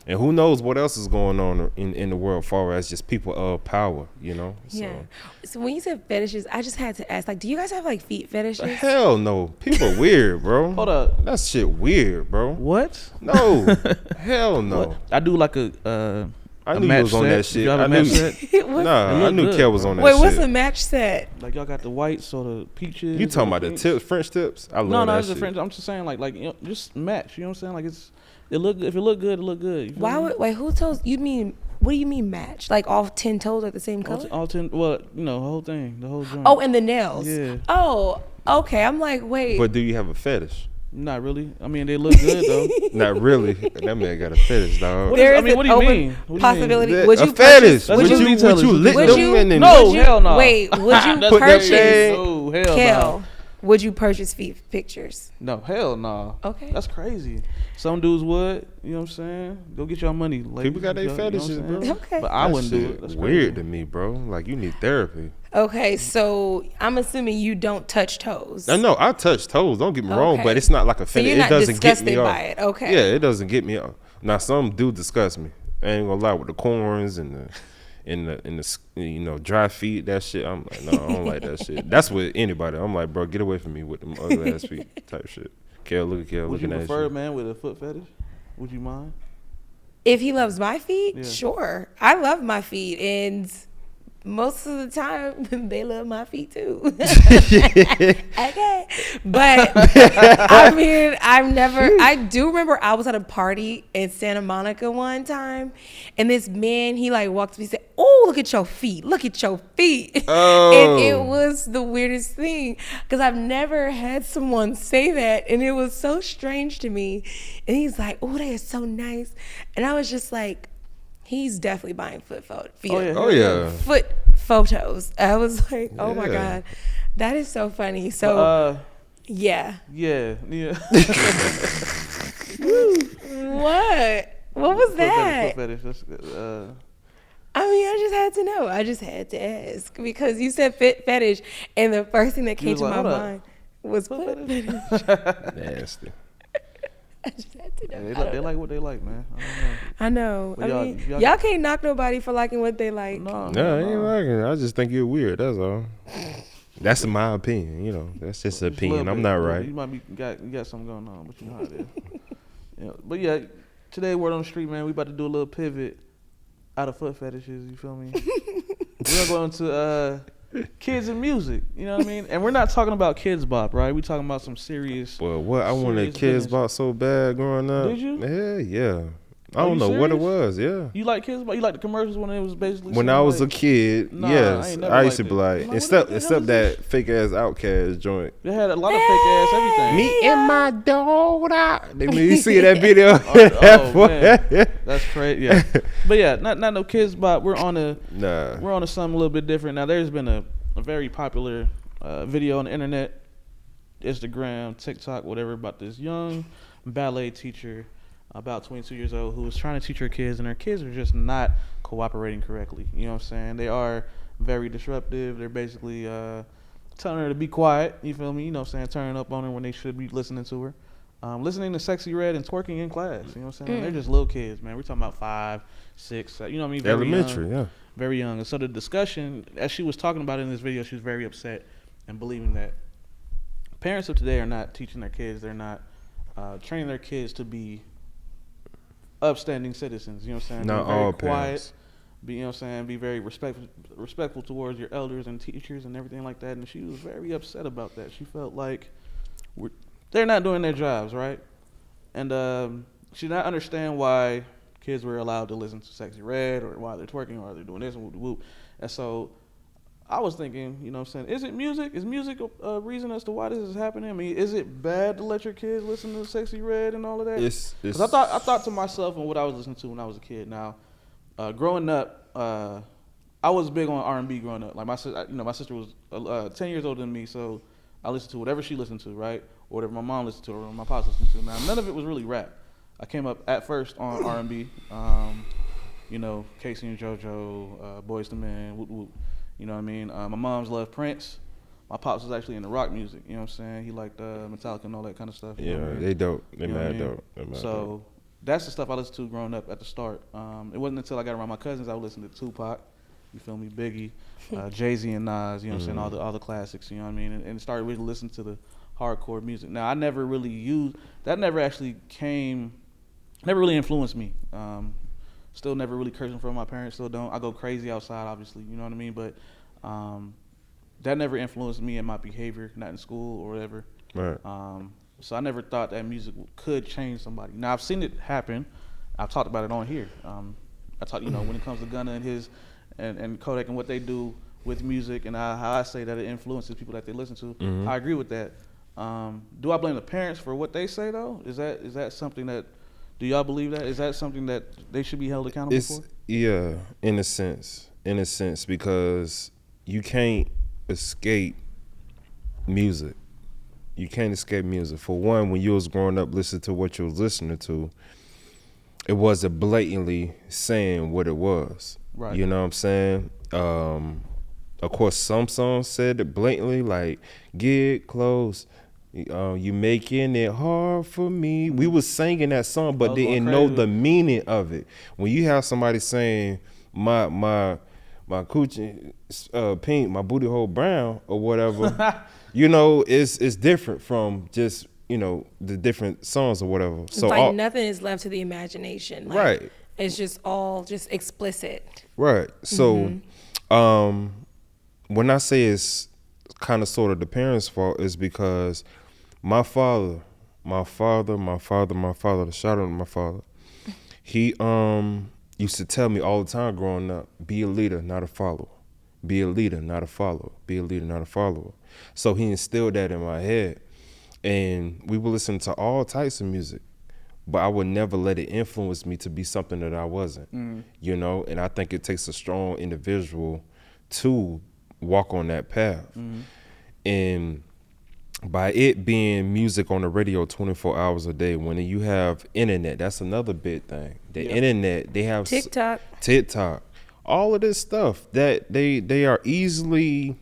and who knows what else is going on in the world as far as just people of power, you know? Yeah. So when you said fetishes, I just had to ask, like, do you guys have like feet fetishes? Hell no. People are weird, bro. Hold up. That shit weird, bro. What? No. Hell no. What? I do like a I A knew you match was on set. that If shit. you have a I match knew. set, What's- Nah, It I look knew good, Kel was bro. on that Wait, shit. what's a match set? like y'all got the whites or the peaches. You talking or about the pinks. tips, French tips? I love No, that it's the shit. French. I'm just saying, like you know, just match. You know what I'm saying? Like it look. If it look good, it look good. You feel Why me? would wait? Who toes? You mean what do you mean match? Like all 10 toes are the same color? All 10. Well, you know, the whole thing, the whole joint. Oh, and the nails. Yeah. Oh, okay. I'm like, wait. But do you have a fetish? Not really. I mean, they look good though. Not really. That man got a fetish, dog. What There is- I is mean, an what do you open mean? What do you mean? possibility. That- Would a you fetish? purchase? That's Would what you? you tell us. lick Would them you- in and- No, would you- hell no. Wait, would you That's Put that purchase? shit- No, hell Kel, no. would you purchase feet pictures? No, hell no. Okay. That's crazy. Some dudes would. You know what I'm saying? Go get y'all money. Ladies. People got their You know what I'm fetishes, saying? bro. Okay. But I That wouldn't do shit it. That's weird crazy. to me, bro. Like you need therapy. Okay, so I'm assuming you don't touch toes. I know I touch toes. Don't get me wrong, Okay. but it's not like a So fetish. you're It not doesn't get me disgusted off. by it. Okay. Yeah, it doesn't get me off. Now some do disgust me. I ain't gonna lie with the corns and the you know dry feet. That shit. I'm like, no, I don't like that shit. That's with anybody. I'm like, bro, get away from me with them ugly ass feet type shit. Kel, look at Kel Would you looking at prefer a you. man with a foot fetish? Would you mind? If he loves my feet, Yeah. sure. I love my feet, and most of the time they love my feet too. Okay, but I mean, I do remember I was at a party in Santa Monica one time, and this man he like walked to me and said, "Oh, look at your feet! Look at your feet!" Oh. And it was the weirdest thing because I've never had someone say that, and it was so strange to me. And he's like, "Oh, they are so nice," and I was just like, "He's definitely buying feet." Oh, yeah. Oh yeah. Foot photos. I was like, oh my Yeah. God, that is so funny. So yeah. Yeah. What was that? Foot fetish. That's, I mean, I just had to know. I just had to ask because you said fetish, and the first thing that came was to like, my hold up. mind was foot fetish. Nasty. I just had to know. they, I don't they know. like what they like, man. I don't know. I know. But I y'all- mean, y'all- y'all can't knock nobody for liking what they like. No, No, I ain't liking it. I just think you're weird. That's all. That's my opinion. You know, that's just an Just a little opinion. I'm bit. not You right. might be you got something going on, but you know how it is. Yeah, but yeah, today word on the street, man. We about to do a little pivot out of foot fetishes. You feel me? We're gonna go into kids and music. You know what I mean? And we're not talking about Kids Bop, right? We talking about some serious. Well, what I wanted serious kids business. bought so bad growing up. Did you? Yeah. I Are don't you know what it serious? was. Yeah. You like Kids Bop? You like the commercials when it was basically When saying, I was a like, kid, Nah, I yes, ain't never I used to liked be it. like, I'm like, what except the hell except is that fake ass Outkast joint. They had a lot of fake ass everything. Me and my daughter. You see that video? Oh, man. That's crazy. Yeah, but yeah, not no Kids Bop. We're on a Nah. something a little bit different. Now, there's been a very popular video on the internet, Instagram, TikTok, whatever, about this young ballet teacher, about 22 years old, who was trying to teach her kids, and her kids are just not cooperating correctly. You know what I'm saying? They are very disruptive. They're basically telling her to be quiet. You feel me? You know what I'm saying? Turning up on her when they should be listening to her. Listening to Sexy Red and twerking in class. You know what I'm saying? They're just little kids, man. We're talking about 5, 6, you know what I mean? Very Elementary, young, yeah. very young. And so the discussion, as she was talking about it in this video, she was very upset and believing that parents of today are not teaching their kids. They're not training their kids to be upstanding citizens. You know what I'm saying? Not Be very all quiet. parents. Be, you know what I'm saying? Be very respectful towards your elders and teachers and everything like that. And she was very upset about that. She felt like they're not doing their jobs, right? And she did not understand why kids were allowed to listen to Sexy Red, or why they're twerking, or they're doing this and whoop whoop. And so I was thinking, you know what I'm saying, is it music? Is music a reason as to why this is happening? I mean, is it bad to let your kids listen to Sexy Red and all of that? It's 'Cause I thought to myself and what I was listening to when I was a kid. Now, growing up, I was big on R&B growing up. Like my sister was 10 years older than me, so I listened to whatever she listened to, right? Or whatever my mom listened to, or my pops listened to. Now, none of it was really rap. I came up at first on R&B. You know, Casey and JoJo, Boyz II Men, whoop whoop. You know what I mean? My mom's loved Prince. My pops was actually into rock music. You know what I'm saying? He liked Metallica and all that kind of stuff. You know Yeah, what I mean? they dope. They You know what I mad mean? dope. They mad dope. So that's the stuff I listened to growing up at the start. It wasn't until I got around my cousins I would listen to Tupac, you feel me, Biggie, Jay-Z and Nas, you know what I'm saying, all the classics, you know what I mean, and started really listening to the hardcore music. Now, I never really never really influenced me. Still never really cursed in front of my parents. Still don't. I go crazy outside, obviously. You know what I mean? But that never influenced me in my behavior, not in school or whatever. Right. So I never thought that music could change somebody. Now I've seen it happen. I've talked about it on here. I talk, when it comes to Gunna and his and Kodak and what they do with music and how I say that it influences people that they listen to. Mm-hmm. I agree with that. Do I blame the parents for what they say though? Is that something that? Do y'all believe that? Is that something that they should be held accountable for? Yeah, in a sense, because you can't escape music. You can't escape music. For one, when you was growing up listening to what you was listening to, it wasn't blatantly saying what it was. Right. You know what I'm saying? Of course, some songs said it blatantly, like, get close. You making it hard for me. We was singing that song, but didn't know the meaning of it. When you have somebody saying, my coochie pink, my booty hole brown, or whatever, it's different from just, the different songs or whatever. It's like nothing is left to the imagination. Like, right. It's just all just explicit. Right. So, when I say it's kind of sort of the parents' fault, is because my father, shout out to my father, he used to tell me all the time growing up, be a leader, not a follower. Be a leader, not a follower. Be a leader, not a follower. So he instilled that in my head. And we would listen to all types of music, but I would never let it influence me to be something that I wasn't, and I think it takes a strong individual to walk on that path. And by it being music on the radio 24 hours a day, when you have internet, that's another big thing. The internet, they have TikTok, all of this stuff that they are easily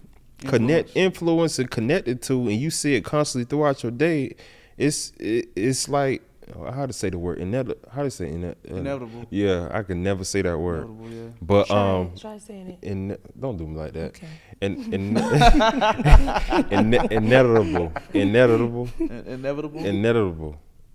influenced and connected to, and you see it constantly throughout your day. It's like, how to say the word inevitable. Yeah, I can never say that word. Yeah. But try saying it. Don't do me like that. Okay. Inevitable.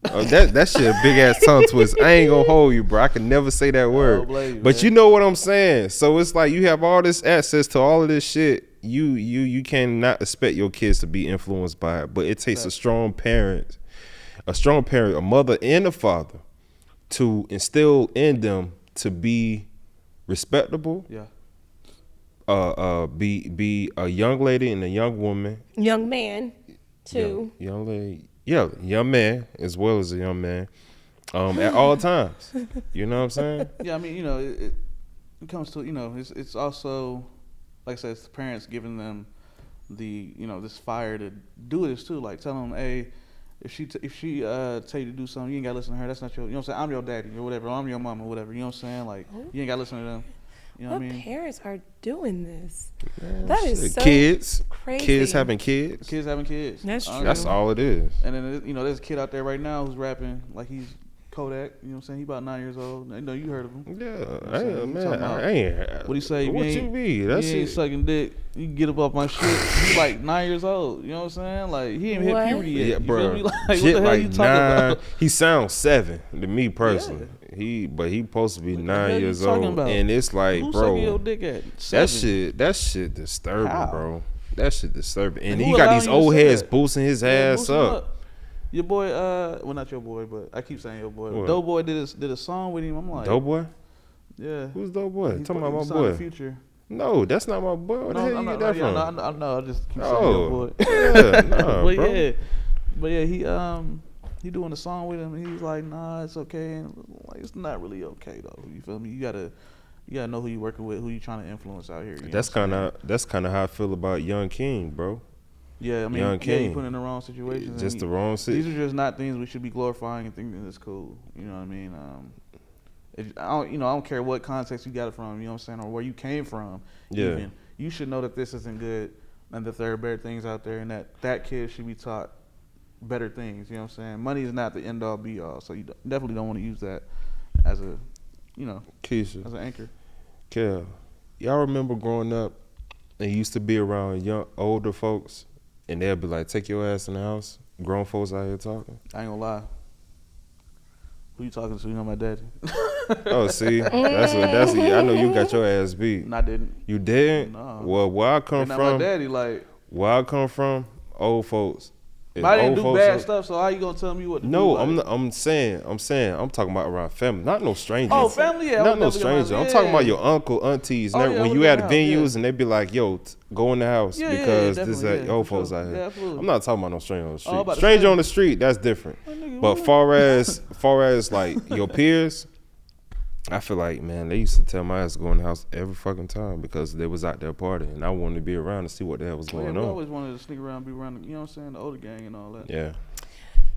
That shit a big ass tongue twist. I ain't gonna hold you, bro. I can never say that word. But you know what I'm saying. So it's like you have all this access to all of this shit. You cannot expect your kids to be influenced by it. But it takes a strong parent, a mother and a father, to instill in them to be respectable. Yeah. Be a young lady and a young woman. Young man, too. Young lady. Yeah, young man as well as a young man. At all times. You know what I'm saying? Yeah, I mean, it comes to, it's also, like I said, it's the parents giving them the, this fire to do this too. Like, tell them, hey, if she tell you to do something, you ain't gotta listen to her. That's not your, I'm saying? I'm your daddy or whatever. Or I'm your mom or whatever. You know what I'm saying? Like, you ain't gotta listen to them. You know what I mean? Parents are doing this? That is so kids, crazy. Kids having kids. Kids having kids. That's true. That's all it is. And then, there's a kid out there right now who's rapping like he's Kodak. You know what I'm saying? He about 9 years old. I know you heard of him. Yeah, man. I ain't. What he say? What you mean? That's ain't sucking dick. You can get up off my shit. He's like 9 years old. You know what I'm saying? Like, he ain't hit puberty yet. Yeah, you bro. Feel me? Like, what the hell you talking about? He sounds 7 to me personally. But he supposed to be 9 years old, and it's like, Who's bro, sucking your dick at 7? that shit disturbing, How? bro. That shit disturbing. And Who he got allowed these you to old say heads that? boosting his ass up. Your boy, well, not your boy, but I keep saying your boy. What? Doughboy did a song with him. I'm like, Doughboy? Yeah. Who's Doughboy? He Talking about my signed to boy. Future. No, that's not my boy. Where the hell you get that from? I know. I just keep saying your boy. Yeah, nah, but bro. he doing a song with him. And he's like, nah, it's okay. And like, it's not really okay though. You feel me? You gotta know who you working with, who you trying to influence out here. You know That's what I'm kind of how I feel about Young King, bro. Yeah, I mean, Young King. he put in the wrong situations. Just the wrong These are just not things we should be glorifying and thinking it's cool. You know what I mean? I don't care what context you got it from. You know what I'm saying, or where you came from. Yeah. Even, you should know that this isn't good, and that there are better things out there, and that kid should be taught better things. You know what I'm saying? Money is not the end all be all, so you definitely don't want to use that as a, Keisha, as an anchor. Kel, y'all remember growing up and you used to be around older folks, and they'll be like, take your ass in the house. Grown folks out here talking. I ain't gonna lie. Who you talking to? You know my daddy. Oh, see, that's. I know you got your ass beat. And I didn't. You didn't? No. Well, where I come And not my from, daddy, like, old folks. If but I didn't old do folks bad are- stuff, so how you gonna tell me what to do? No, Like, I'm saying, I'm talking about around family, not no strangers. Oh, family, yeah. I Not would no never get my- stranger. I'm talking about yeah. your uncle, aunties. Oh, And yeah, when I you would at go the in the house, venues and they be like, "Yo, go in the house Yeah, yeah, because this definitely, is yeah, old for folks sure. out here." Yeah, absolutely. I'm not talking about no stranger on the I'm street. about to Stranger say. on the street, that's different. nigga, But what? far as like your peers, I feel like, man, they used to tell my ass to go in the house every fucking time because they was out there partying and I wanted to be around to see what the hell was Oh, yeah, going we on. always wanted to sneak around, be around, you know what I'm saying, the older gang and all that. Yeah.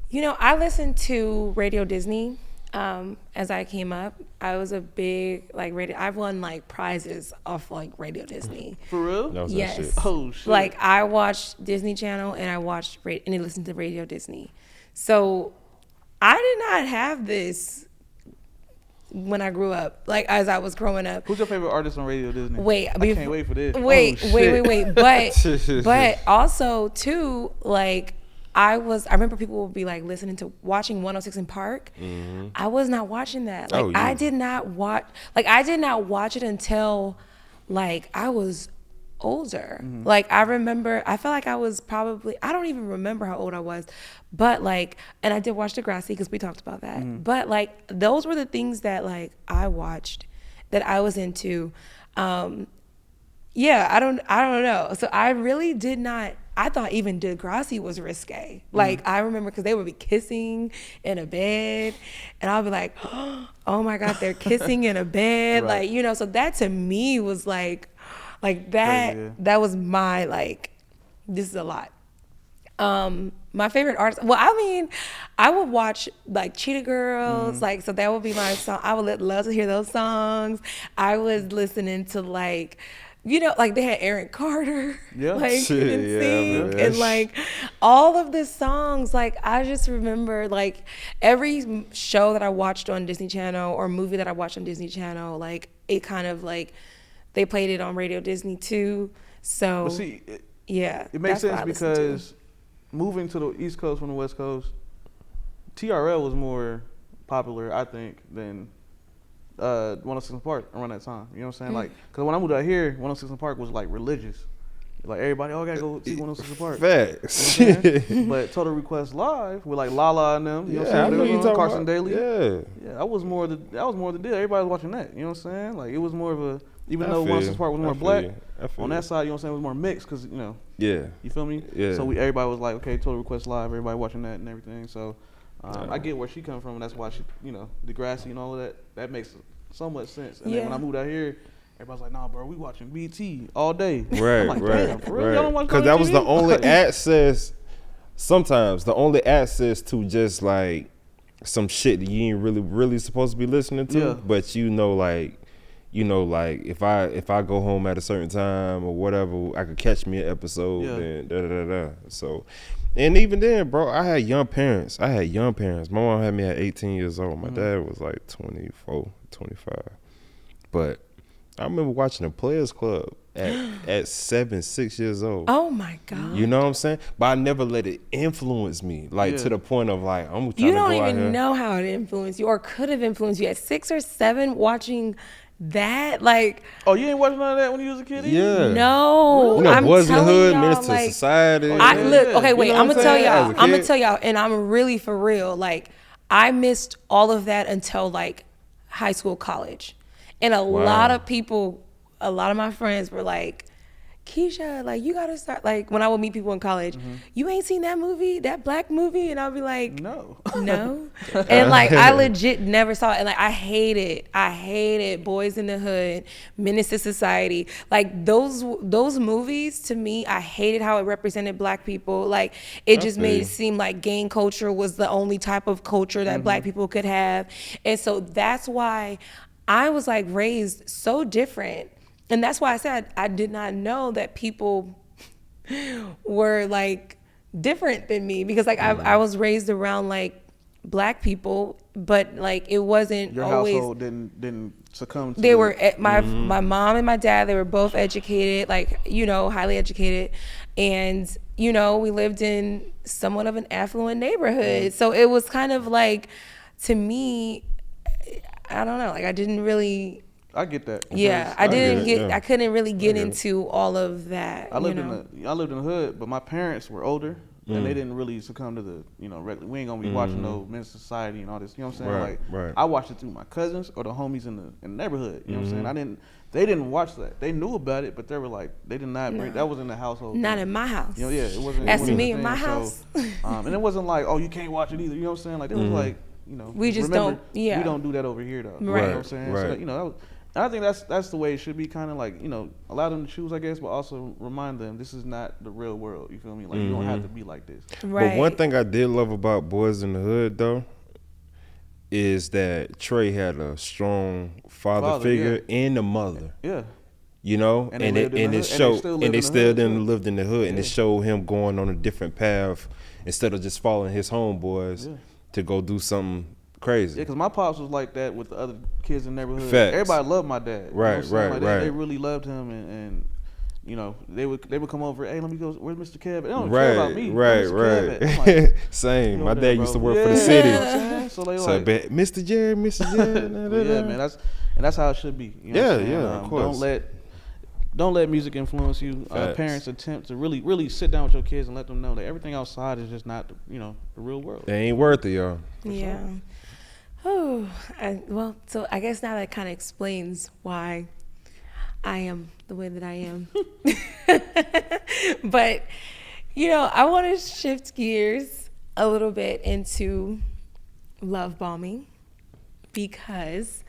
You know, I listened to Radio Disney as I came up. I was a big radio. I've won like prizes off like Radio Disney. For real? That was Yes. that shit. Oh, shit. Like I watched Disney Channel and I listened to Radio Disney. So I did not have this when I grew up. Like as I was growing up. Who's your favorite artist on Radio Disney? Wait, I can't wait for this. Wait, Oh, wait, shit. But also too, like I remember people would be like watching 106 in Park. Mm-hmm. I was not watching that. Like Oh, yeah. I did not watch it until like I was older. Mm-hmm. Like I felt like I was probably, I don't even remember how old I was, but like, and I did watch Degrassi because we talked about that. Mm-hmm. But like those were the things that like I watched that I was into. Yeah, I don't know. So I really did not. I thought even Degrassi was risque. Like I remember because they would be kissing in a bed, and I'll be like, "Oh my God, they're kissing in a bed!" Right. Like So that to me was like that. Crazy, yeah. That was my like. This is a lot. My favorite artist. Well, I mean, I would watch like Cheetah Girls. Like so that would be my song. I would love to hear those songs. I was listening to like. Like they had Aaron Carter, Yeah. like Shit, and yeah, sing, man. and like all of the songs. Like I just remember, like every show that I watched on Disney Channel or movie that I watched on Disney Channel, like it kind of like they played it on Radio Disney too. So But see, yeah, it makes that's what sense I listened to. because moving to the East Coast from the West Coast, TRL was more popular, I think, than 106 in Park around that time. You know what I'm saying? Like, because when I moved out here, 106 in Park was like religious. Like everybody, I gotta go see 106 in Park. Facts. You know what I'm saying? But Total Request Live with like Lala and them, you know what Yeah, I I'm saying? know They you was on talking Carson about. Daly. Yeah. Yeah, that was more the deal. Everybody was watching that. You know what I'm saying? Like it was more of a, even I though feel 106 you. Park was I more feel black, you. I feel on you. that side, you know what I'm saying, it was more mixed because Yeah. you feel me? Yeah. So everybody was like, okay, Total Request Live, everybody watching that and everything. So Yeah. I get where she come from, and that's why she, Degrassi and all of that. That makes so much sense. And then Yeah. when I moved out here, everybody's like, nah, bro, we watching BT all day. Right, I'm like, right, damn, for real? Y'all don't watch Because no that was the TV? only access. Sometimes the only access to just like some shit that you ain't really supposed to be listening to. Yeah. But like if I go home at a certain time or whatever, I could catch me an episode Yeah. and da da da da. So, and even then, bro, I had young parents. My mom had me at 18 years old. My dad was like 24, 25. But I remember watching the Players Club at 6 years old. Oh my God. You know what I'm saying? But I never let it influence me, like Yeah. to the point of like I'm trying You to don't go out even here. know how it influenced you or could have influenced you at 6 or 7 watching that. Like, Oh, you ain't watching none of that when you was a kid? either? Yeah. no. You know, I'm Boys in the telling Hood, y'all, Minister like, Society. I Yeah. look, okay, You wait, know I'm what gonna I'm tell saying? y'all. As a I'm gonna kid. tell y'all, and I'm really for real. Like, I missed all of that until like high school, college. And a lot of people, a lot of my friends were like, Keisha, like you gotta start, like when I would meet people in college, you ain't seen that movie, that black movie? And I'll be like, No. no. And like I legit never saw it. And like I hated Boys in the Hood, Menace to Society. Like those movies to me, I hated how it represented black people. Like it just made it seem like gang culture was the only type of culture that black people could have. And so that's why I was like raised so different. And that's why I said I did not know that people were like different than me because like I was raised around like black people, but like it wasn't Your always. household didn't succumb to They the- were my mom and my dad. They were both educated, like highly educated, and we lived in somewhat of an affluent neighborhood. So it was kind of like, to me, I don't know. Like I didn't really. I get that. Yeah, Because I couldn't really get get it. into all of that. I lived in the hood, but my parents were older Mm. and they didn't really succumb to the we ain't gonna be watching no Men's Society and all this. You know what I'm saying? Right, right. I watched it through my cousins or the homies in the neighborhood. You know what I'm saying? They didn't watch that. They knew about it, but they were like they did not bring that was in the household. Not thing. in my house. You know, yeah, it wasn't. That's it wasn't me a in my thing. house. So, and it wasn't like, oh, you can't watch it either. You know what I'm saying? Like it was like, We just remember, don't- yeah. we don't do that over here though. Right. You know what I'm saying? So Right. that, that was, and I think that's the way it should be. Kind of like allow them to choose, I guess, but also remind them this is not the real world. You feel me? Like you don't have to be like this. Right. But one thing I did love about Boys in the Hood, though, is that Trey had a strong father figure and a mother. Yeah. You know, And they and lived in the it hood, and they showed, still and live they in the still hood, then too. lived in the hood, and it Yeah. showed him going on a different path instead of just following his homeboys Yeah. to go do something crazy. Yeah, because my pops was like that with the other kids in the neighborhood. Facts. Everybody loved my dad. You know what I'm Right, saying? right, Like, They right. really loved him, and they would come over. Hey, let me go. Where's Mr. Kev? They don't care about me. Where's Mr. Kev at? I'm like, Same. "You My over dad there, used to bro." work for the Yeah, city. you know what I'm saying? So they So, like, but Mr. Jerry, Mr. Jerry. but yeah, man, that's how it should be. You know what I'm saying? Of course. Don't let music influence you. Facts. Parents attempt to really sit down with your kids and let them know that everything outside is just not the real world. They ain't worth it, y'all. Yeah. Oh, so I guess now that kind of explains why I am the way that I am. But, I want to shift gears a little bit into love bombing because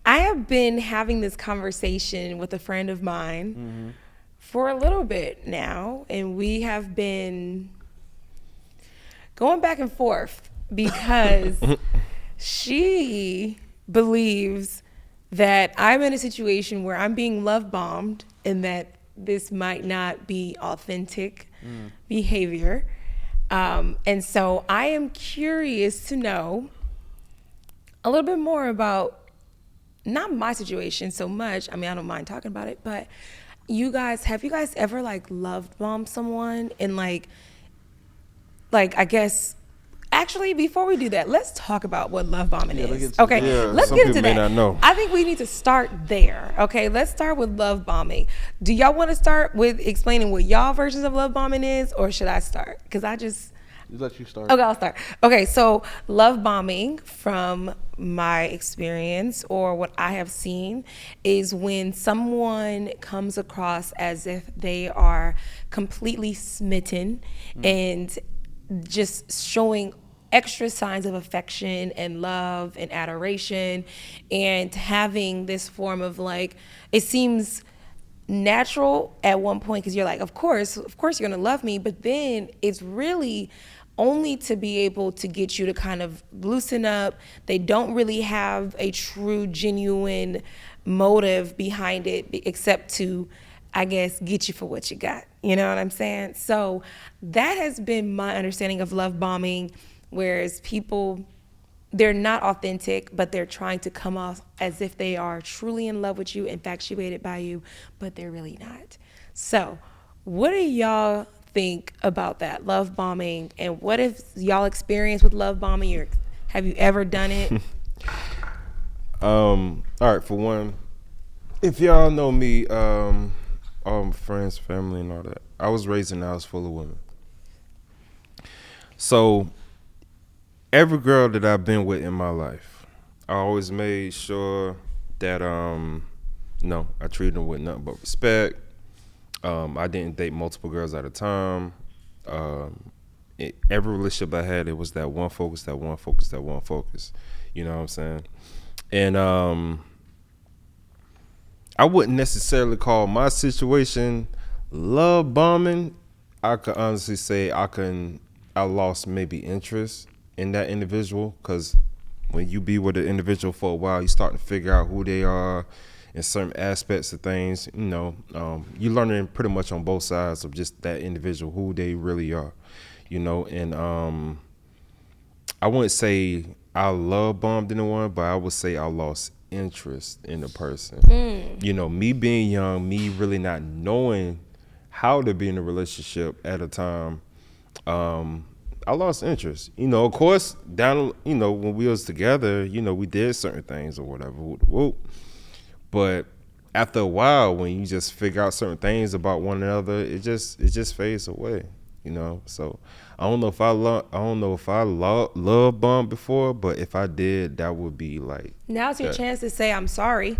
I have been having this conversation with a friend of mine for a little bit now, and we have been going back and forth because she believes that I'm in a situation where I'm being love bombed and that this might not be authentic behavior. And so I am curious to know a little bit more about not my situation so much. I mean, I don't mind talking about it, but have you guys ever love bombed someone and like I guess actually before we do that, let's talk about what love bombing let's is. get to Okay, that. Yeah, let's some get into people may that. not know. I think we need to start there. Okay, let's start with love bombing. Do y'all want to start with explaining what y'all versions of love bombing is, or should I start? Because I just Let you start. Okay, I'll start. Okay, so love bombing, from my experience or what I have seen, is when someone comes across as if they are completely smitten and just showing extra signs of affection and love and adoration and having this form of it seems natural at one point because you're like, of course you're gonna love me, but then it's really only to be able to get you to kind of loosen up. They don't really have a true, genuine motive behind it except to, I guess, get you for what you got. You know what I'm saying? So that has been my understanding of love bombing, whereas people, they're not authentic, but they're trying to come off as if they are truly in love with you, infatuated by you, but they're really not. So what do y'all think about that, love bombing? And what if y'all experience with love bombing? Have you ever done it? All right, for one, if y'all know me, all my friends, family, and all that, I was raised in a house full of women. So every girl that I've been with in my life, I always made sure that I treated them with nothing but respect. I didn't date multiple girls at a time. Every relationship I had, it was that one focus. You know what I'm saying? And I wouldn't necessarily call my situation love bombing. I could honestly say I lost maybe interest in that individual, because when you be with an individual for a while, you start to figure out who they are in certain aspects of things. You learning pretty much on both sides of just that individual, who they really are, and I wouldn't say I love bombed anyone, but I would say I lost interest in the person. Me being young, me really not knowing how to be in a relationship at a time, I lost interest. You know, of course, down, you know, when we was together, you know, we did certain things or whatever. Whoop. But after a while, when you just figure out certain things about one another, it just fades away. You know, so I don't know if I love bombed before, but if I did, that would be like. Now's your chance to say I'm sorry.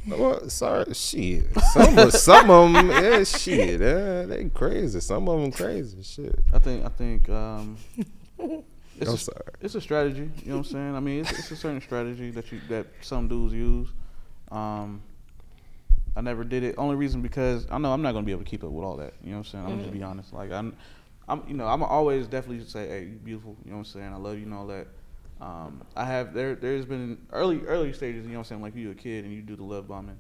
Well, sorry, shit. Some of them, yeah, shit. They crazy. Some of them crazy, shit. I think. I'm sorry. It's a strategy. You know what I'm saying? I mean, it's a certain strategy that some dudes use. I never did it. Only reason because I know I'm not gonna be able to keep up with all that. You know what I'm saying? I'm just be honest. Like I'm always definitely say, hey, you're beautiful. You know what I'm saying? I love you and all that. I have there's been early stages. You know what I'm saying? Like you're a kid and you do the love bombing.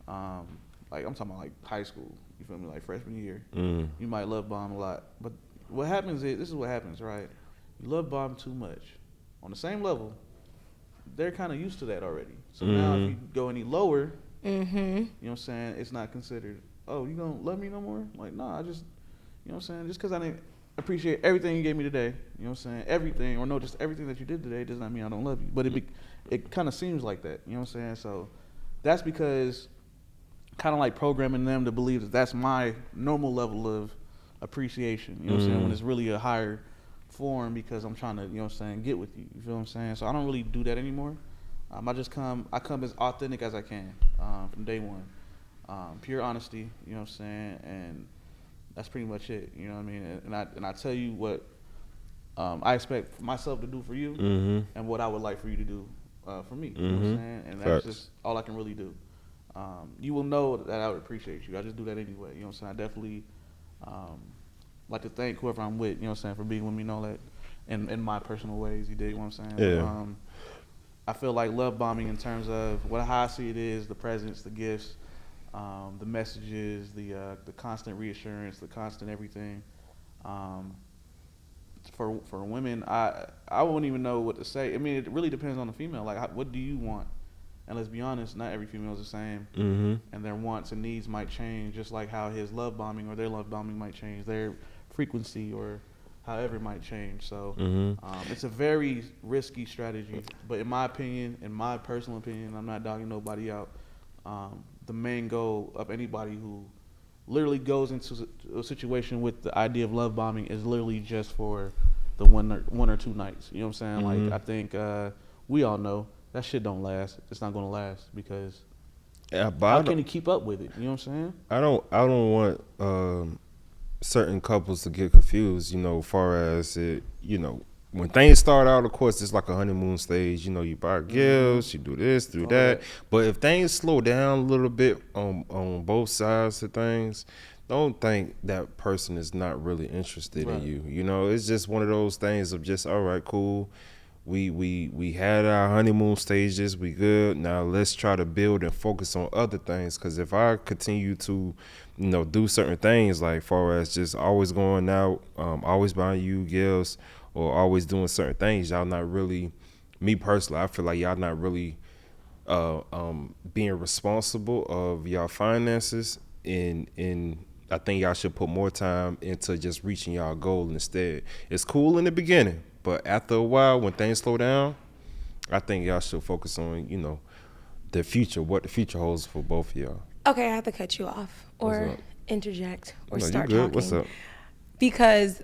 Like I'm talking about like high school. You feel me? Like freshman year, you might love bomb a lot. But what happens is this is what happens, right? You love bomb too much on the same level. They're kind of used to that already. So now if you go any lower, you know what I'm saying? It's not considered. Oh, you gonna love me no more? Like nah, I just you know what I'm saying? Just because I didn't appreciate everything you gave me today, you know what I'm saying? Everything, or no, just everything that you did today does not mean I don't love you. But it kind of seems like that, you know what I'm saying? So that's because kind of like programming them to believe that that's my normal level of appreciation, you know what I'm saying? When it's really a higher form because I'm trying to, you know what I'm saying, get with you. You feel what I'm saying? So I don't really do that anymore. I come as authentic as I can from day one. Pure honesty, you know what I'm saying? And that's pretty much it. You know what I mean? And I tell you what I expect myself to do for you, and what I would like for you to do for me. You know what I'm saying? And that's just all I can really do. You will know that I would appreciate you. I just do that anyway. You know what I'm saying? I definitely like to thank whoever I'm with. You know what I'm saying? For being with me and all that, in my personal ways. You dig what I'm saying? Yeah. I feel like love bombing in terms of how I see it is the presents, the gifts. The messages, the constant reassurance, the constant everything. For women, I wouldn't even know what to say. I mean, it really depends on the female. Like, what do you want? And let's be honest, not every female is the same. And their wants and needs might change, just like how his love bombing or their love bombing might change. Their frequency or however it might change. So it's a very risky strategy. But in my opinion, in my personal opinion, I'm not dogging nobody out. The main goal of anybody who literally goes into a situation with the idea of love bombing is literally just for the one or two nights. You know what I'm saying? Like I think we all know that shit don't last. It's not gonna last because how can you keep up with it? You know what I'm saying? I don't want certain couples to get confused. You know, far as it, you know. When things start out, of course, it's like a honeymoon stage. You know, you buy gifts, you do this, do that. But if things slow down a little bit on both sides of things, don't think that person is not really interested in you. You know, it's just one of those things of just, all right, cool. We had our honeymoon stages. We good. Now let's try to build and focus on other things. Because if I continue to, you know, do certain things like far as just always going out, always buying you gifts, or always doing certain things, y'all not really, me personally, I feel like y'all not really being responsible of y'all finances, and I think y'all should put more time into just reaching y'all goal instead. It's cool in the beginning, but after a while, when things slow down, I think y'all should focus on, you know, the future, what the future holds for both of y'all. Okay, I have to cut you off or interject or start you good? talking. What's up? Because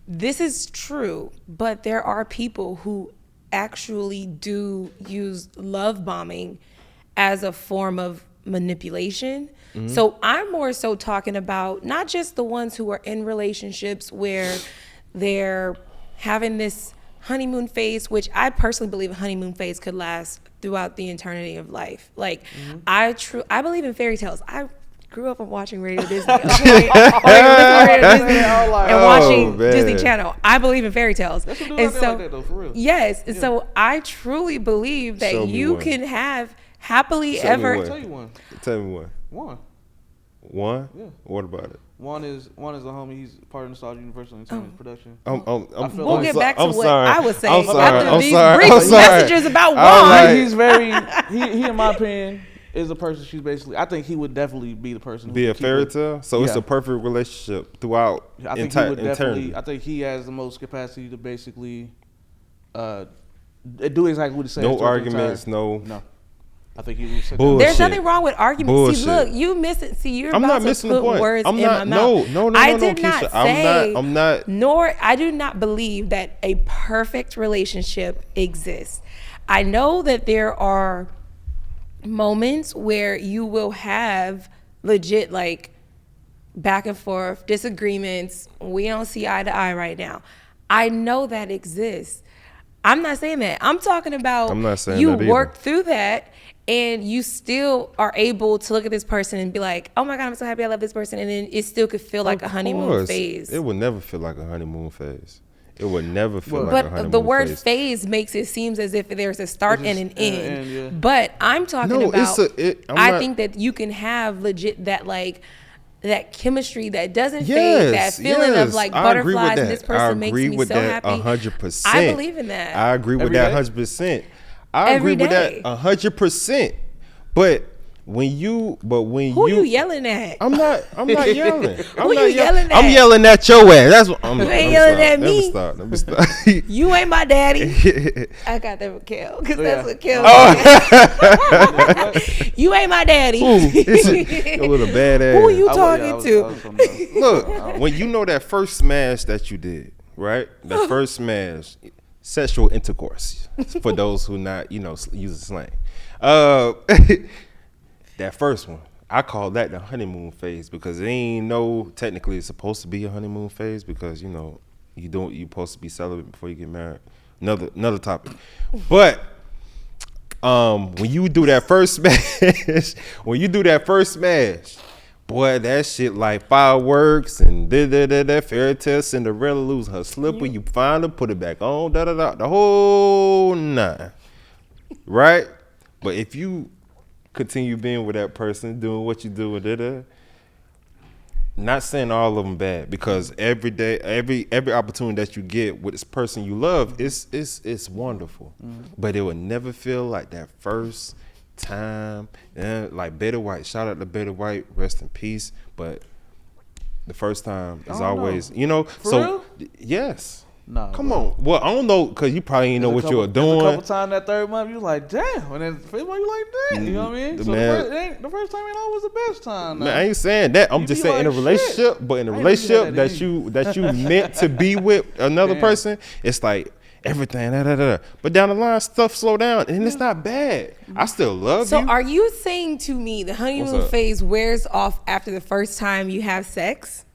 this is true, but there are people who actually do use love bombing as a form of manipulation. So I'm more so talking about not just the ones who are in relationships where they're having this honeymoon phase, which I personally believe a honeymoon phase could last throughout the eternity of life. Like I believe in fairy tales. I grew up on watching Radio Disney, okay? And watching Disney Channel. I believe in fairy tales. That's what and so, like that though, for real. Yes, and so I truly believe that you can have happily ever. Tell you one. Tell me one. One? Yeah. What about it? One is a homie. He's part of Nostalgia Universal Entertainment production. We'll get back to what I was saying. I'm sorry. After these brief messages about Juan. He's very. He in my opinion is the person she's basically. I think he would definitely be the person. Who Be a would keep fairy her- tale. So it's Yeah. a perfect relationship throughout I think he would eternity. definitely. I think he has the most capacity to basically do exactly what he says. No throughout the arguments, entire- no. No. I think he would sit Bull- down. There's Bullshit. nothing wrong with arguments. See, Bullshit. look, you miss it. See, you're I'm about not to missing put the point. words I'm in not. my mouth. No, I no, did Keisha. not say. I'm not. Nor I do not believe that a perfect relationship exists. I know that there are moments where you will have legit like back and forth disagreements. We don't see eye to eye right now. I know that exists. I'm not saying that. I'm talking about I'm not saying you that either. work through that and you still are able to look at this person and be like, oh my God, I'm so happy I love this person. And then it still could feel like a Of honeymoon course. phase. It would never feel like a honeymoon phase. It would never feel like a But honeymoon the word phase. phase makes it seems as if there's a start It's and just an and an end. end, yeah. But I'm talking No, about, I'm I not- think that you can have legit that like, that chemistry that doesn't fade, that Yes, feeling yes. of like I agree with butterflies and that. this person makes me with so that happy. 100%. I believe in that. I agree with Every that day? 100%. I Every agree with day. that 100%. But when you, Who you yelling at? I'm not yelling. I'm Who not you yelling I'm at? yelling at your ass. That's what I'm. You ain't I'm yelling sorry. at me. Let me stop. You ain't my daddy. I got that with Kel because that's what Kel. You ain't my daddy. A little badass. Who you I talking was to? from the- Look, when you know that first smash that you did, right? That first smash, sexual intercourse, for those who not, using slang. That first one, I call that the honeymoon phase because it ain't technically it's supposed to be a honeymoon phase because you supposed to be celibate before you get married. Another topic, but. When you do that first smash, boy, that shit like fireworks and that fairy tale Cinderella lose her slipper, you find her, put it back on, the whole nine, right? But if you continue being with that person, doing what you do, not saying all of them bad because every day, every opportunity that you get with this person you love, it's wonderful. But it will never feel like that first time. And like Betty White, shout out to Betty White, rest in peace. But the first time is always, real? Yes. Nah, Come bro. on. Well, I don't know because you probably didn't know what you were A doing. couple times that third month, you was like, damn. And then the fifth month, you like, damn. You know what I mean? So Man. the first time ain't always the best time. Man, I ain't saying that. I'm You just be saying in a like, relationship, shit. but in a I ain't know you had relationship that that you meant to be with another Damn. person, it's like everything. But down the line, stuff slow down, and it's not bad. I still love So you. are you saying to me the honeymoon What's up? phase wears off after the first time you have sex?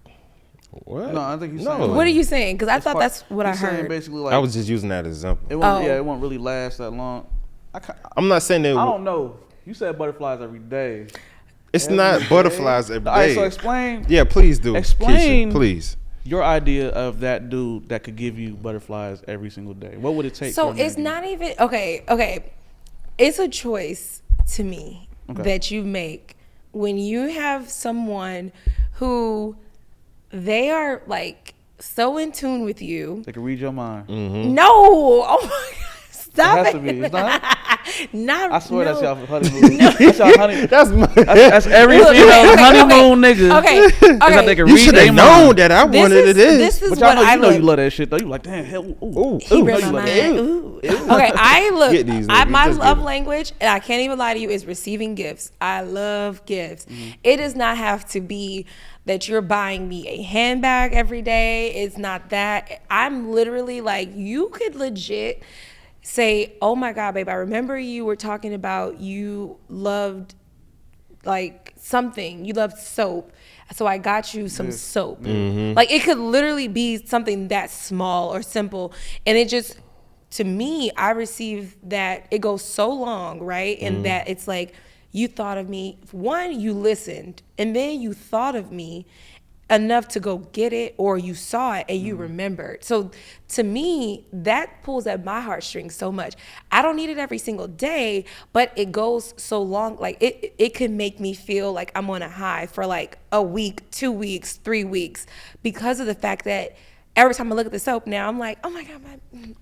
What? No, I think he's No. saying, like, What are you saying? Because I thought part- that's what I he's saying heard. Basically, like, I was just using that example. it won't, Oh. yeah, it won't really last that long. I'm not saying that I don't know. You said butterflies every day. it's Every not day. butterflies every All right, day. so explain Yeah, please do. Explain- Keisha, please. your idea of that dude that could give you butterflies every single day. What would it take? So for him to it's give you- not even okay. It's a choice to me that you make when you have someone who they are like so in tune with you. They can read your mind. No, oh my God, stop It it! has to be. It's not? Not. I swear no. that's y'all honeymoon. That's y'all honeymoon. That's my. That's every Look, female okay, honeymoon nigga. Okay, Is that they okay. can You read should their have known mind. that I wanted it. This is But what y'all know, I you know look. you love that shit though. You like, damn, hell, ooh. He Ooh, read no, my you like, mind. Ooh. Okay, I look. Get these niggas. My Just love get 'em. language, and I can't even lie to you, is receiving gifts. I love gifts. Mm-hmm. It does not have to be that you're buying me a handbag every day. It's not that. I'm literally like, you could legit say, oh my God, babe, I remember you were talking about you loved like something. You loved soap. So I got you some soap. Like it could literally be something that small or simple. And it just, to me, I receive that it goes so long, right? And that it's like, you thought of me. One, you listened, and then you thought of me enough to go get it, or you saw it and you remembered. So to me, that pulls at my heartstrings so much. I don't need it every single day, but it goes so long. Like it can make me feel like I'm on a high for like a week, 2 weeks, 3 weeks, because of the fact that every time I look at the soap now, I'm like, oh my God,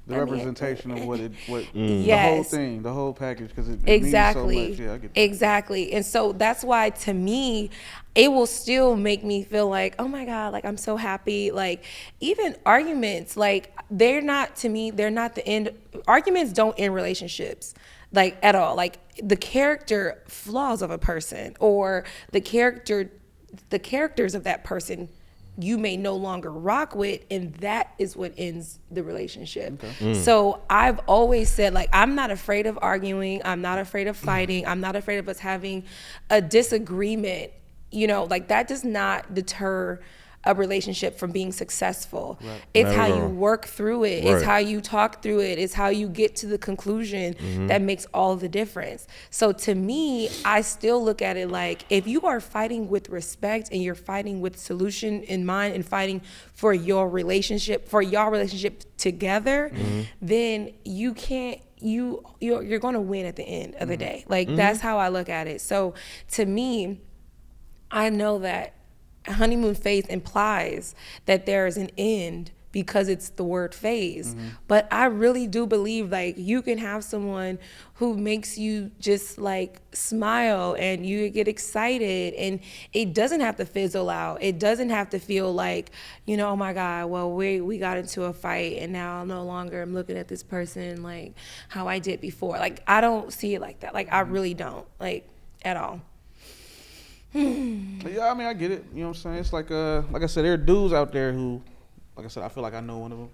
The representation of what the whole Yes. thing, the whole package, because it Exactly. means so much. Yeah, I get that. Exactly. And so that's why, to me, it will still make me feel like, oh my God, like I'm so happy. Like even arguments, like they're not, to me, they're not the end. Arguments don't end relationships, like at all. Like the character flaws of a person or the characters of that person you may no longer rock with, and that is what ends the relationship. So I've always said, like, I'm not afraid of arguing, I'm not afraid of fighting, I'm not afraid of us having a disagreement, you know, like that does not deter a relationship from being successful. It's Not how at you all. work through it. Right. It's how you talk through it. It's how you get to the conclusion that makes all the difference. So to me, I still look at it like if you are fighting with respect and you're fighting with solution in mind and fighting for your relationship, together, then you can't you're going to win at the end of the day. Like that's how I look at it. So to me, I know that honeymoon phase implies that there is an end because it's the word phase. But I really do believe like you can have someone who makes you just like smile and you get excited, and it doesn't have to fizzle out. It doesn't have to feel like, you know, oh my God, well, we got into a fight and now no longer I'm looking at this person like how I did before. Like I don't see it like that. Like I really don't, like at all. Yeah, I mean, I get it. You know what I'm saying? It's like I said, there are dudes out there who, like I said, I feel like I know one of them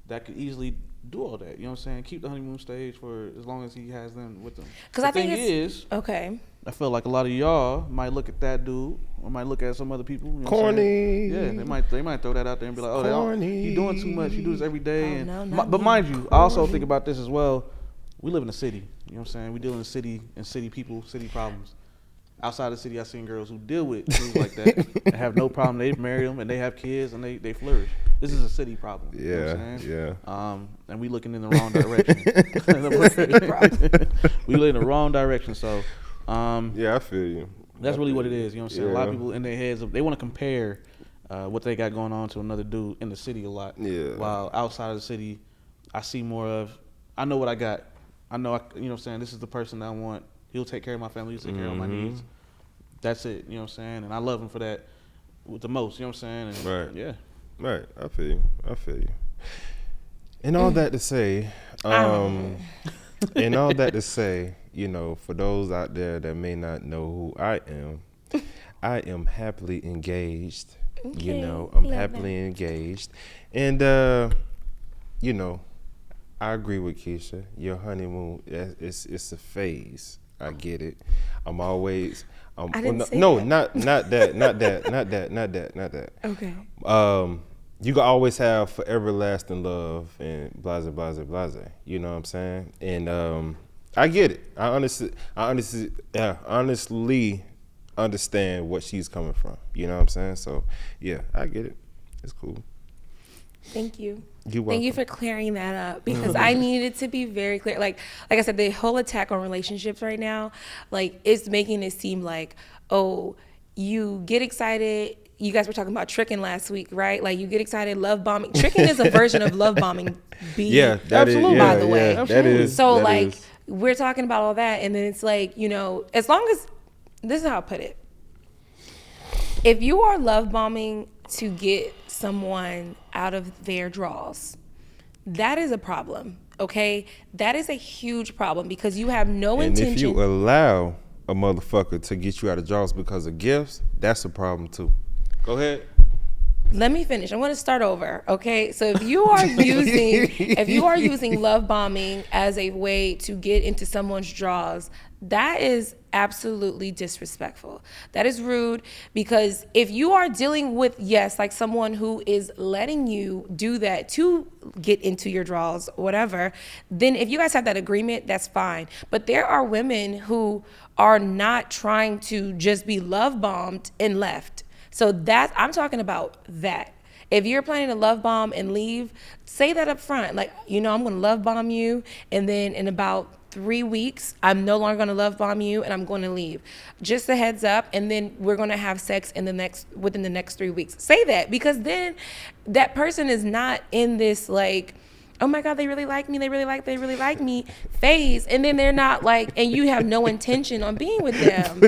that could easily do all that. You know what I'm saying? Keep the honeymoon stage for as long as he has them with them. Because I think it's okay. I feel like a lot of y'all might look at that dude or might look at some other people. You know what I'm Corny. saying? Yeah, they might throw that out there and be like, oh, he doing too much. He do this every day. Oh, no, not but me. mind you, I also think about this as well. We live in a city. You know what I'm saying? We deal in city and city people, city problems. Outside the city, I've seen girls who deal with things like that and have no problem. They've married them and they have kids and they flourish. This is a city problem. You know what I'm saying? And we looking in the wrong direction. We look in the wrong direction. So, Yeah, I feel you. that's really what it is. You know what I'm saying? A lot of Yeah. people in their heads, they want to compare what they got going on to another dude in the city a lot. Yeah. While outside of the city, I see more of, I know what I got. I know, you know what I'm saying? This is the person I want. He'll take care of my family. He'll take care of my needs. That's it. You know what I'm saying? And I love him for that with the most. You know what I'm saying? And, Right. Yeah. Right, I feel you. And all that to say, you know, for those out there that may not know who I am happily engaged. You Okay, know, I'm love happily engaged. And, you know, I agree with Keisha. Your honeymoon, it's a phase. I get it. I'm always. I didn't say no, that. not that. Okay. You can always have forever lasting love and blase. You know what I'm saying? And I get it. I honestly understand what she's coming from. You know what I'm saying? So yeah, I get it. It's cool. Thank you. You're Thank you welcome. for clearing that up because I needed to be very clear. Like I said, the whole attack on relationships right now, like it's making it seem like, oh, you get excited. You guys were talking about tricking last week, right? Like you get excited, love bombing. Tricking is a version of love bombing. Yeah, that is. Absolutely. Yeah, By the way. yeah, that is. So that like is. we're talking about all that, and then it's like, you know, as long as this is how I put it. If you are love bombing to get someone out of their draws, that is a problem. Okay, that is a huge problem because you have no And intention. if you allow a motherfucker to get you out of jaws because of gifts, that's a problem too. Go ahead. Let me finish. I'm going to start over. Okay. So if you are using love bombing as a way to get into someone's draws, that is absolutely disrespectful. That is rude because if you are dealing with, yes, like someone who is letting you do that to get into your draws, whatever, then if you guys have that agreement, that's fine. But there are women who are not trying to just be love bombed and left. So I'm talking about that. If you're planning to love bomb and leave, say that up front. Like, I'm going to love bomb you, and then in about 3 weeks, I'm no longer going to love bomb you, and I'm going to leave. Just a heads up, and then we're going to have sex within the next 3 weeks. Say that, because then that person is not in this like, oh my God, they really like me, they really like me phase, and then they're not like, and you have no intention on being with them.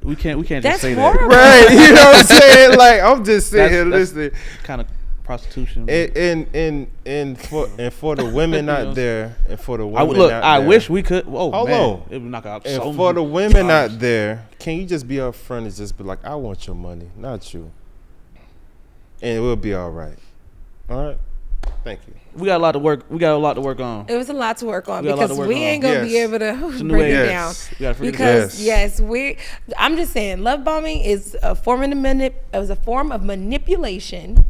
We can't That's just say horrible. that. Right, you know what I'm saying? Like, I'm just sitting here listening. Kind of prostitution. And for the women out there, and for the women out I there, wish we could. Oh, Hold man, on. it would knock out and so for many the women jobs. out there, can you just be upfront and just be like, I want your money, not you, and it will be all right. All right, thank you. We got a lot to work. We got a lot to work on. It was a lot to work on, We got a lot because to work we on. ain't gonna be Yes. able to a new break age. it Yes. down. We gotta figure Because Yes. I'm just saying, love bombing is a form of manipulation.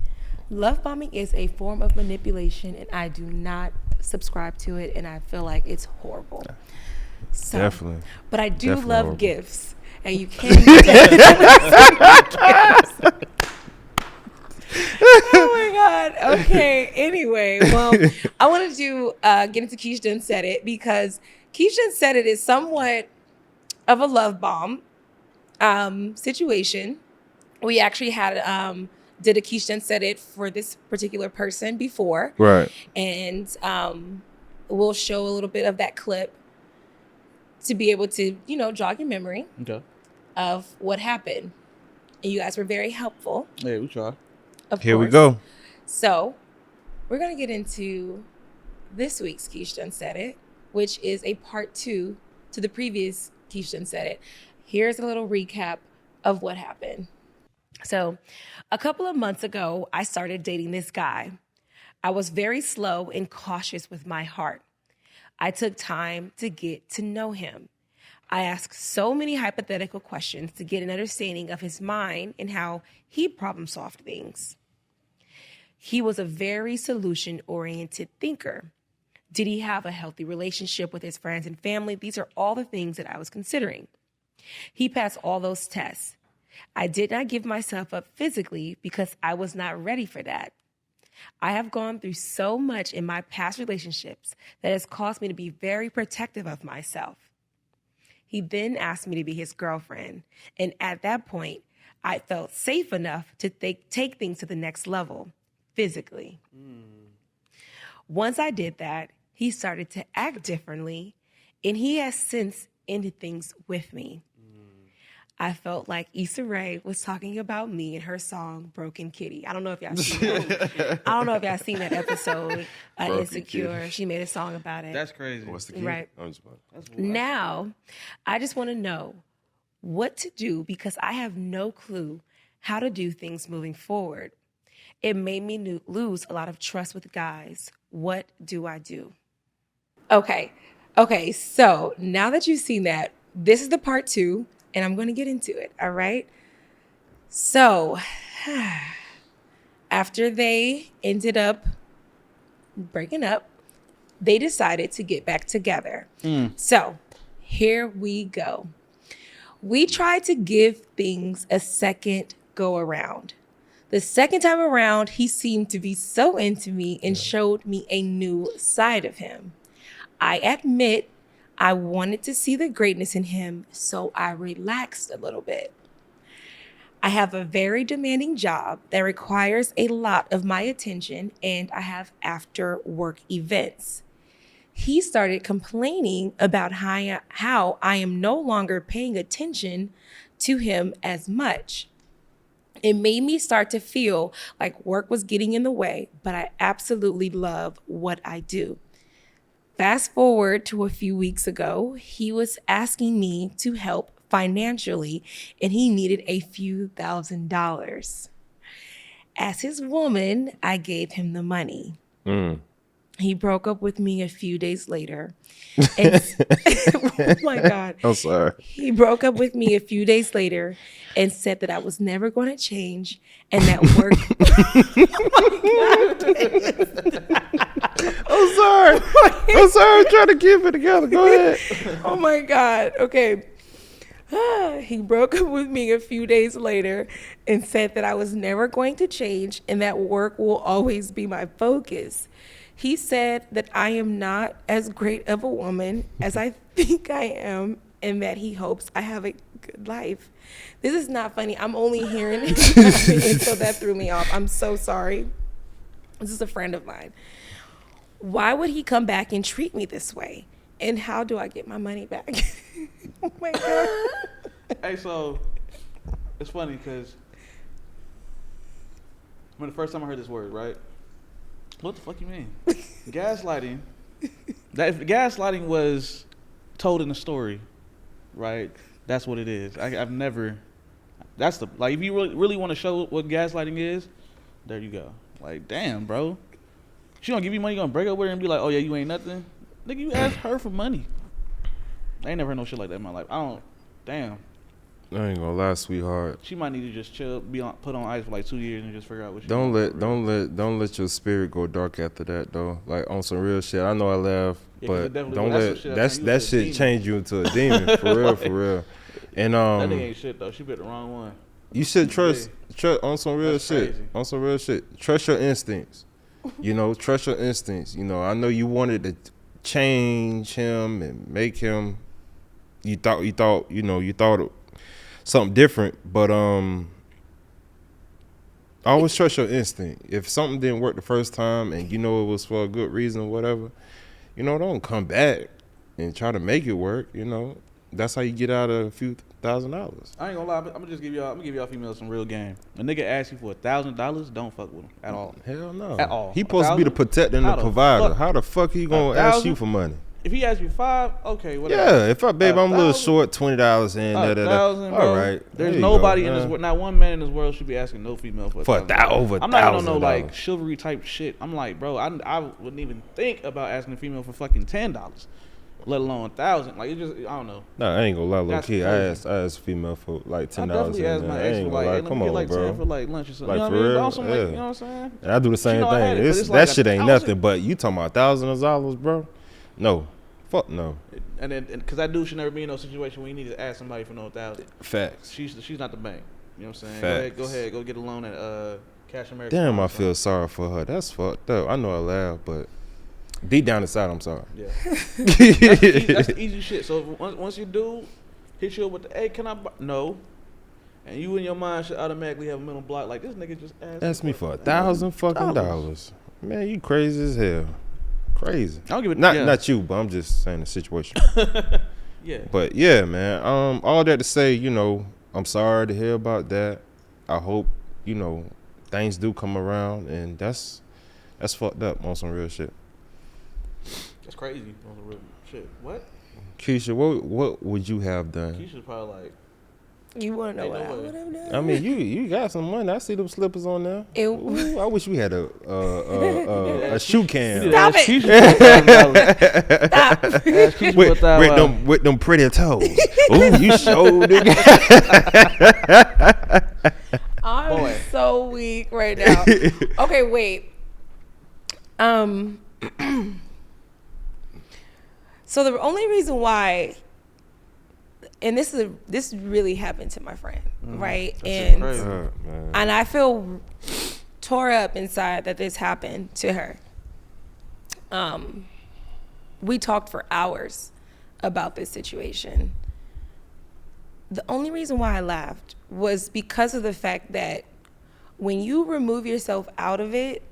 Love bombing is a form of manipulation, and I do not subscribe to it, and I feel like it's horrible. So, Definitely. but I do Definitely love horrible. gifts, and you can gifts. Oh my God. Okay. Anyway, well, I wanted to get into Keish Done Said It, because Keish Done Said It is somewhat of a love bomb situation. We actually did a Keish Done Said It for this particular person before. Right. And we'll show a little bit of that clip to be able to, jog your memory Okay. of what happened. And you guys were very helpful. Yeah, we try. Of Here we course. go. So we're going to get into this week's Keish Done Said It, which is a part 2 to the previous Keish Done Said It. Here's a little recap of what happened. So a couple of months ago, I started dating this guy. I was very slow and cautious with my heart. I took time to get to know him. I asked so many hypothetical questions to get an understanding of his mind and how he problem solved things. He was a very solution-oriented thinker. Did he have a healthy relationship with his friends and family? These are all the things that I was considering. He passed all those tests. I did not give myself up physically because I was not ready for that. I have gone through so much in my past relationships that has caused me to be very protective of myself. He then asked me to be his girlfriend, and at that point, I felt safe enough to take things to the next level, physically. Once I did that, he started to act differently, and he has since ended things with me. I felt like Issa Rae was talking about me in her song "Broken Kitty." I don't know if y'all seen that. I don't know if y'all seen that episode on Insecure. Kitty. She made a song about it. That's crazy. What's the key? Right. I'm just Now, I just want to know what to do, because I have no clue how to do things moving forward. It made me lose a lot of trust with guys. What do I do? Okay, so now that you've seen that, this is the part 2, and I'm going to get into it, all right? So, after they ended up breaking up, they decided to get back together. So, here we go. We tried to give things a second go around. The second time around, he seemed to be so into me and showed me a new side of him. I admit I wanted to see the greatness in him, so I relaxed a little bit. I have a very demanding job that requires a lot of my attention, and I have after-work events. He started complaining about how I am no longer paying attention to him as much. It made me start to feel like work was getting in the way, but I absolutely love what I do. Fast forward to a few weeks ago, he was asking me to help financially, and he needed a few $1,000s. As his woman, I gave him the money. He broke up with me a few days later. And, oh my God. I'm sorry. He broke up with me a few days later and said that I was never going to change and that work. I'm sorry. I'm trying to keep it together. Go ahead. Oh my God. Okay. He broke up with me a few days later and said that I was never going to change and that work will always be my focus. He said that I am not as great of a woman as I think I am and that he hopes I have a good life. This is not funny. I'm only hearing it, so that threw me off. I'm so sorry. This is a friend of mine. Why would he come back and treat me this way? And how do I get my money back? Oh my God. Hey, so it's funny because when the first time I heard this word, right? What the fuck you mean? Gaslighting. That if gaslighting was told in a story, right? That's what it is. I've never. That's the like. If you really want to show what gaslighting is, there you go. Like, damn, bro. She gonna give you money, you gonna break up with her and be like, oh yeah, you ain't nothing. Nigga, you asked her for money. I ain't never heard no shit like that in my life. I don't. Damn. I ain't gonna lie, sweetheart. She might need to just chill, put on ice for like 2 years and just figure out what she. Don't let your spirit go dark after that though. Like on some real shit. I know I laugh, Yeah, 'cause it but definitely don't will. let That's some shit that I shit think change you into a demon for real, for real. And that nigga ain't shit though. She picked the wrong one. you should trust on some real That's shit. crazy. On some real shit. Trust your instincts. You know, trust your instincts. You know, I know you wanted to change him and make him. You thought something different, but always trust your instinct. If something didn't work the first time and you know it was for a good reason or whatever, you know, don't come back and try to make it work. You know, that's how you get out of a few $1,000s. I ain't gonna lie. I'm gonna give y'all females some real game. A nigga asks you for $1,000, don't fuck with him at all. Hell no. At all. He supposed to be the 1,000? protector and How the the provider. fuck? How the fuck he gonna ask 1,000? you for money? If he asks you 5, okay, whatever. Yeah, if I'm a little 1,000? short, $20 and $1,000, bro. all right. There's there you nobody go, in this man. world, not one man in this world should be asking no female for For over I'm not on no $1,000. like chivalry type shit. I'm like, bro, I wouldn't even think about asking a female for fucking $10, let alone 1,000. Like, it just, I don't know. No, I ain't gonna lie, low That's key. crazy. I asked female for like $10. I definitely asked my I ex ain't for gonna like, lie. hey, let Come me get on, like bro. 10 for like lunch or something. Like, you know for what I mean? real? But also, like, Yeah. you know what I'm saying? And I do the same know I had thing. it, but it's That like shit ain't 1,000. nothing. But you talking about $1,000, bro? No, fuck no. And then, because that dude should never be in no situation where you need to ask somebody for no 1,000. Facts. She's not the bank. You know what I'm saying? Facts. Go ahead, go get a loan at Cash America. Damn, or I something. feel sorry for her. That's fucked up. I know I laugh, but deep down inside, I'm sorry. Yeah. That's the easy shit. So once you do hit you up with the, hey, can I buy? No. And you in your mind should automatically have a mental block. Like, this nigga just Ask me for $1,000 fucking dollars. Man, you crazy as hell. Crazy. I don't give a Not you, but I'm just saying the situation. Yeah. But yeah, man. All that to say, you know, I'm sorry to hear about that. I hope, you know, things do come around, and that's fucked up on some real shit. That's crazy on the real shit. What? Keisha, what would you have done? Keisha's probably like, You want to know Ain't what no I way. would have done? I mean, you got some money. I see them slippers on there. Ooh, I wish we had a shoe can Stop it. Keisha for with them pretty toes. Ooh, you showed it. I'm Boy. so weak right now. Okay, wait. So the only reason why, and this really happened to my friend, right? And crazy. Man. and I feel tore up inside that this happened to her. We talked for hours about this situation. The only reason why I laughed was because of the fact that when you remove yourself out of it,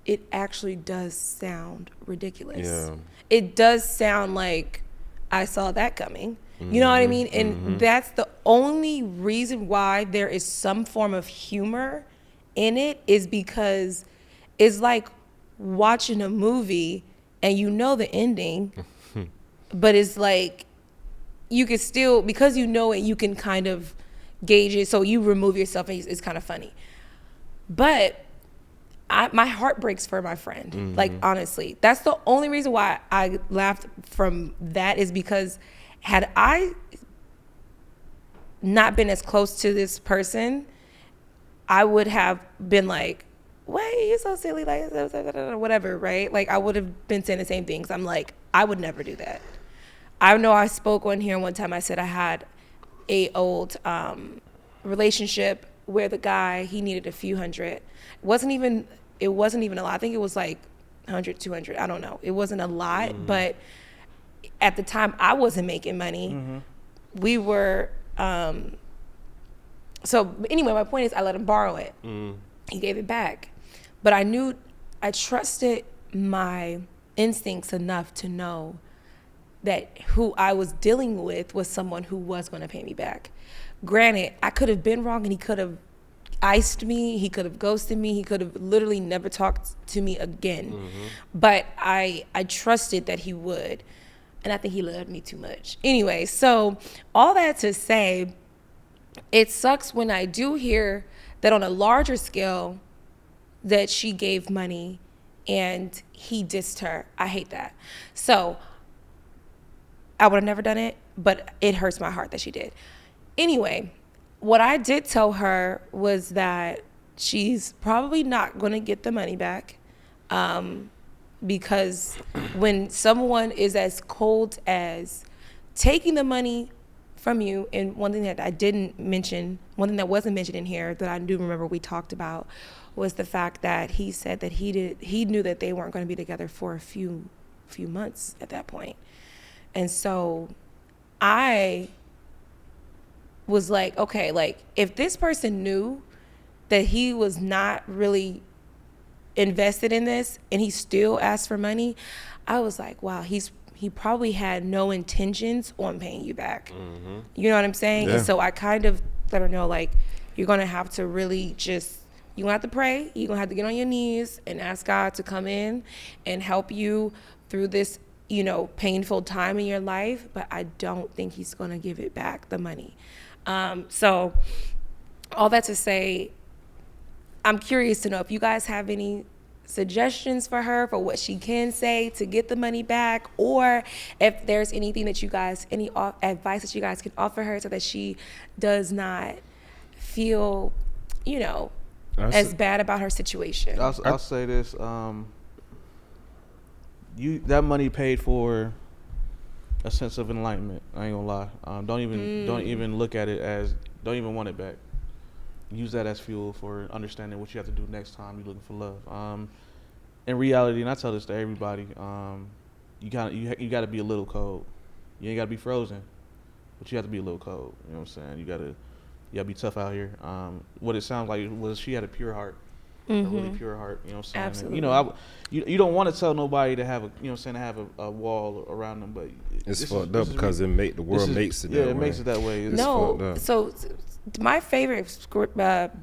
it actually does sound ridiculous. Yeah. It does sound like I saw that coming. You know what I mean? And that's the only reason why there is some form of humor in it, is because it's like watching a movie and you know the ending, but it's like you can still, because you know it, you can kind of gauge it. So you remove yourself and it's kind of funny. But my heart breaks for my friend. Like, honestly, that's the only reason why I laughed from that, is because had I not been as close to this person, I would have been like, wait, you're so silly, like, whatever, right? Like, I would have been saying the same things. I'm like, I would never do that. I know I spoke on here one time. I said I had a old relationship where the guy, he needed a few hundred. It wasn't even a lot. I think it was like 100, 200. I don't know. It wasn't a lot, but at the time I wasn't making money. We were, so anyway, my point is I let him borrow it. He gave it back. But I trusted my instincts enough to know that who I was dealing with was someone who was going to pay me back. Granted, I could have been wrong and he could have iced me, he could have ghosted me, he could have literally never talked to me again. But I trusted that he would, and I think he loved me too much. Anyway, so all that to say, it sucks when I do hear that on a larger scale that she gave money and he dissed her. I hate that. So I would have never done it, but it hurts my heart that she did. Anyway, what I did tell her was that she's probably not going to get the money back, because when someone is as cold as taking the money from you, and one thing that I didn't mention, one thing that wasn't mentioned in here that I do remember we talked about was the fact that he said that he knew that they weren't going to be together for a few months at that point. And so I was like, okay, like if this person knew that he was not really invested in this and he still asked for money, I was like, wow, he probably had no intentions on paying you back. You know what I'm saying? Yeah. And so I kind of let her know, like, you're going to have to really just, you're going to have to pray. You're going to have to get on your knees and ask God to come in and help you through this, you know, painful time in your life. But I don't think he's going to give it back, the money. So all that to say, I'm curious to know if you guys have any suggestions for her for what she can say to get the money back, or if there's anything that you guys, any advice that you guys can offer her so that she does not feel, you know, as bad about her situation. I'll say this: that money paid for a sense of enlightenment. I ain't gonna lie. Don't even look at it as, don't even want it back. Use that as fuel for understanding what you have to do next time you're looking for love. In reality, and I tell this to everybody, you got to be a little cold. You ain't got to be frozen, but you have to be a little cold. You know what I'm saying? You got to be tough out here. What it sounds like was she had a pure heart. A really pure heart, you know what I'm saying? Absolutely. And, you don't want to tell nobody to have a wall around them, but it's fucked up because the world makes it that way. Yeah, it makes it that way. It's No, so my favorite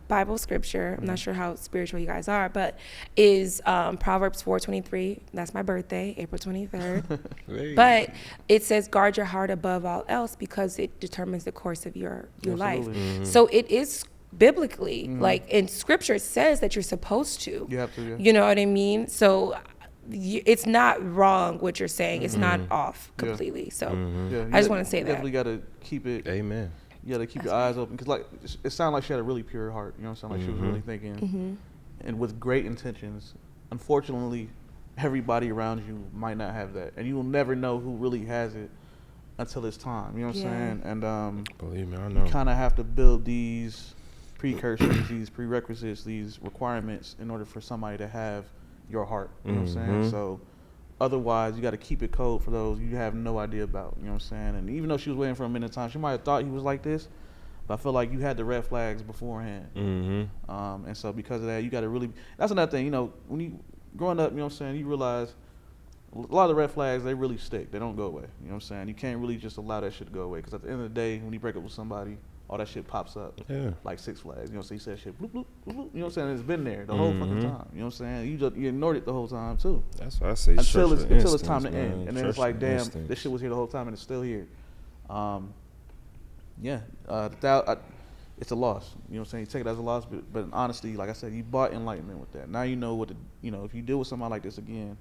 Bible scripture, I'm not sure how spiritual you guys are, but is Proverbs 4:23. That's my birthday, April 23rd. Hey. But it says, guard your heart above all else because it determines the course of your life. So it is biblically, like in scripture, it says that you're supposed to. You have to, yeah. You know what I mean? So it's not wrong what you're saying. It's not off completely. So Yeah, I just want to say you that. definitely got to keep it. Amen. You got to keep your eyes open because, like, it sounded like she had a really pure heart. You know, it sounded like she was really thinking, and with great intentions. Unfortunately, everybody around you might not have that, and you will never know who really has it until it's time. You know what I'm saying? And Believe me, I know. you kind of have to build these precursors, these prerequisites, these requirements in order for somebody to have your heart. You know what I'm saying? So otherwise, you got to keep it cold for those you have no idea about. You know what I'm saying? And even though she was waiting for a minute of time, she might have thought he was like this, but I feel like you had the red flags beforehand. And so because of that, you got to really. That's another thing. You know, when you growing up, you know what I'm saying, you realize a lot of the red flags, they really stick. They don't go away. You know what I'm saying? You can't really just allow that shit to go away because at the end of the day, when you break up with somebody, all that shit pops up. Yeah. Like Six Flags. You know, so you said shit, bloop, bloop, bloop, bloop. You know what I'm saying? It's been there the whole fucking time. You know what I'm saying? You ignored it the whole time too. That's why I say Until it's instance, time to man. end. And then it's Church like, for damn, instance. this shit was here the whole time and it's still here. It's a loss. You know what I'm saying? You take it as a loss, but honestly, like I said, you bought enlightenment with that. Now you know what if you deal with somebody like this again,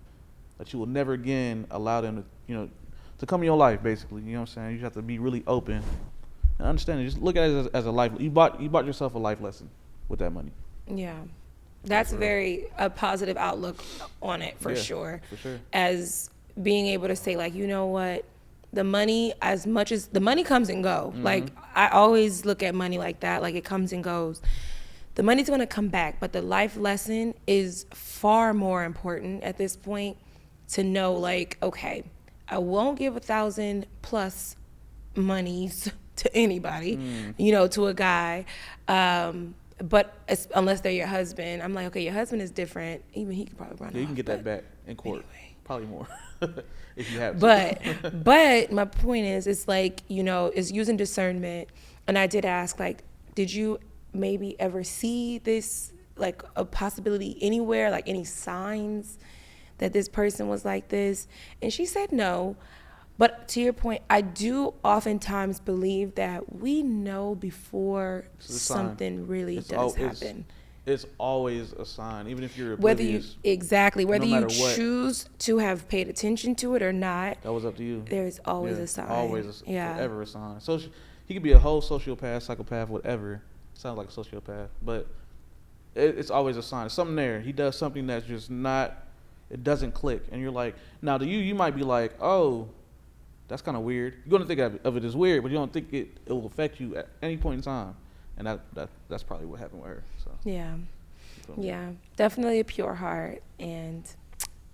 that you will never again allow them to come in your life, basically. You know what I'm saying? You have to be really open and understand it. Just look at it as a life. You bought yourself a life lesson with that money. Yeah. That's a positive outlook on it for Yeah, sure. for sure. As being able to say, like, you know what, the money, as much as the money comes and go. Like, I always look at money like that. Like, it comes and goes. The money's going to come back, but the life lesson is far more important at this point, to know, like, okay, I won't give 1,000 plus monies to anybody, you know, to a guy. But unless they're your husband, I'm like, okay, your husband is different. Even he could probably run off. You can get that back in court. Anyway. Probably more if you have to. But my point is, it's like, you know, it's using discernment. And I did ask, like, did you maybe ever see this, like, a possibility anywhere, like any signs that this person was like this? And she said no. But to your point, I do oftentimes believe that we know before something really does happen. It's always a sign, even if you're Whether you oblivious. whether you matter what. choose to have paid attention to it or not, That was up to you. there's always a sign. Always, Yeah. forever a sign. So he could be a whole sociopath, psychopath, whatever. Sounds like a sociopath, but it's always a sign. It's something there. He does something that's just not. It doesn't click, and you're like, now to you might be like, oh, that's kind of weird. You're gonna think of it as weird, but you don't think it will affect you at any point in time, and that's probably what happened with her. So Yeah, definitely a pure heart, and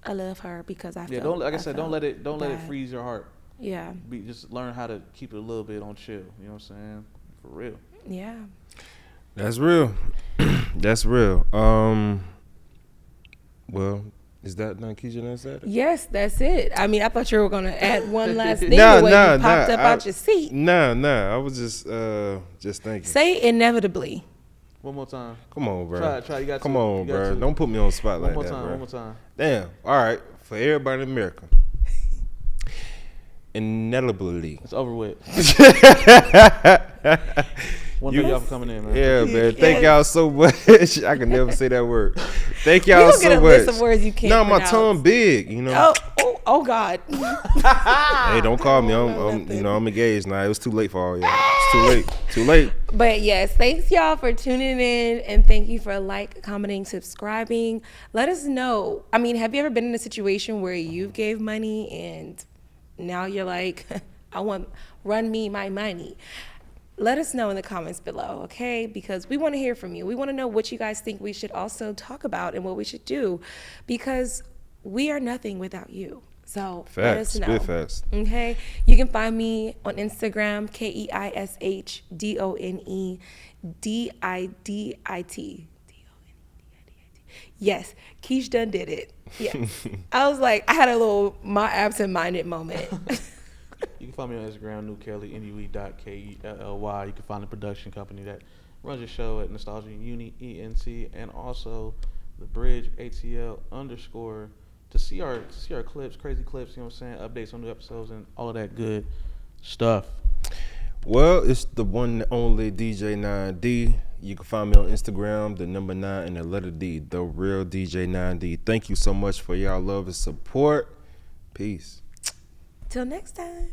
I love her because I felt, don't like I said, don't let it bad. freeze your heart. Yeah, Just learn how to keep it a little bit on chill. You know what I'm saying? For real. yeah. That's real. That's real. Well, is that not Keisha that said it? Yes, that's it. I mean, I thought you were gonna add one last thing. Nah, The way nah, you popped nah, up out your seat. Nah. I was just thinking. Say inevitably. One more time. Come on, bro. Try. You got Come to. on, You got bro. to. Don't put me on the spot like One more that, time. bro. One more time. Damn. All right. For everybody in America. Inevitably. It's over with. One thing y'all for coming in, man. Yeah, man. Thank Yes. y'all so much. I can never say that word. Thank You y'all don't get so a much. list of words you can't No, my pronounce. tongue big, you know. Oh God. Hey, don't call me. I'm engaged now. It was too late for all y'all. It's too late. Too late. But yes, thanks y'all for tuning in, and thank you for commenting, subscribing. Let us know. I mean, have you ever been in a situation where you gave money and now you're like, run me my money? Let us know in the comments below, okay? Because we want to hear from you. We want to know what you guys think we should also talk about and what we should do, because we are nothing without you. So let us Facts. know. Spit facts. Okay, you can find me on Instagram, KeishdonDidit. Yes, Keish done did it. Yes. I was like, I had a little absent-minded moment. You can find me on Instagram, NewKelly, NUE.KELLY. You can find the production company that runs the show at Nostalgia Uni, ENC, and also the Bridge, ATL _ to see our clips, crazy clips, you know what I'm saying, updates on new episodes and all of that good stuff. Well, it's the one and only DJ 9D. You can find me on Instagram, the number 9 and the letter D, the real DJ 9D. Thank you so much for y'all love and support. Peace. Till next time.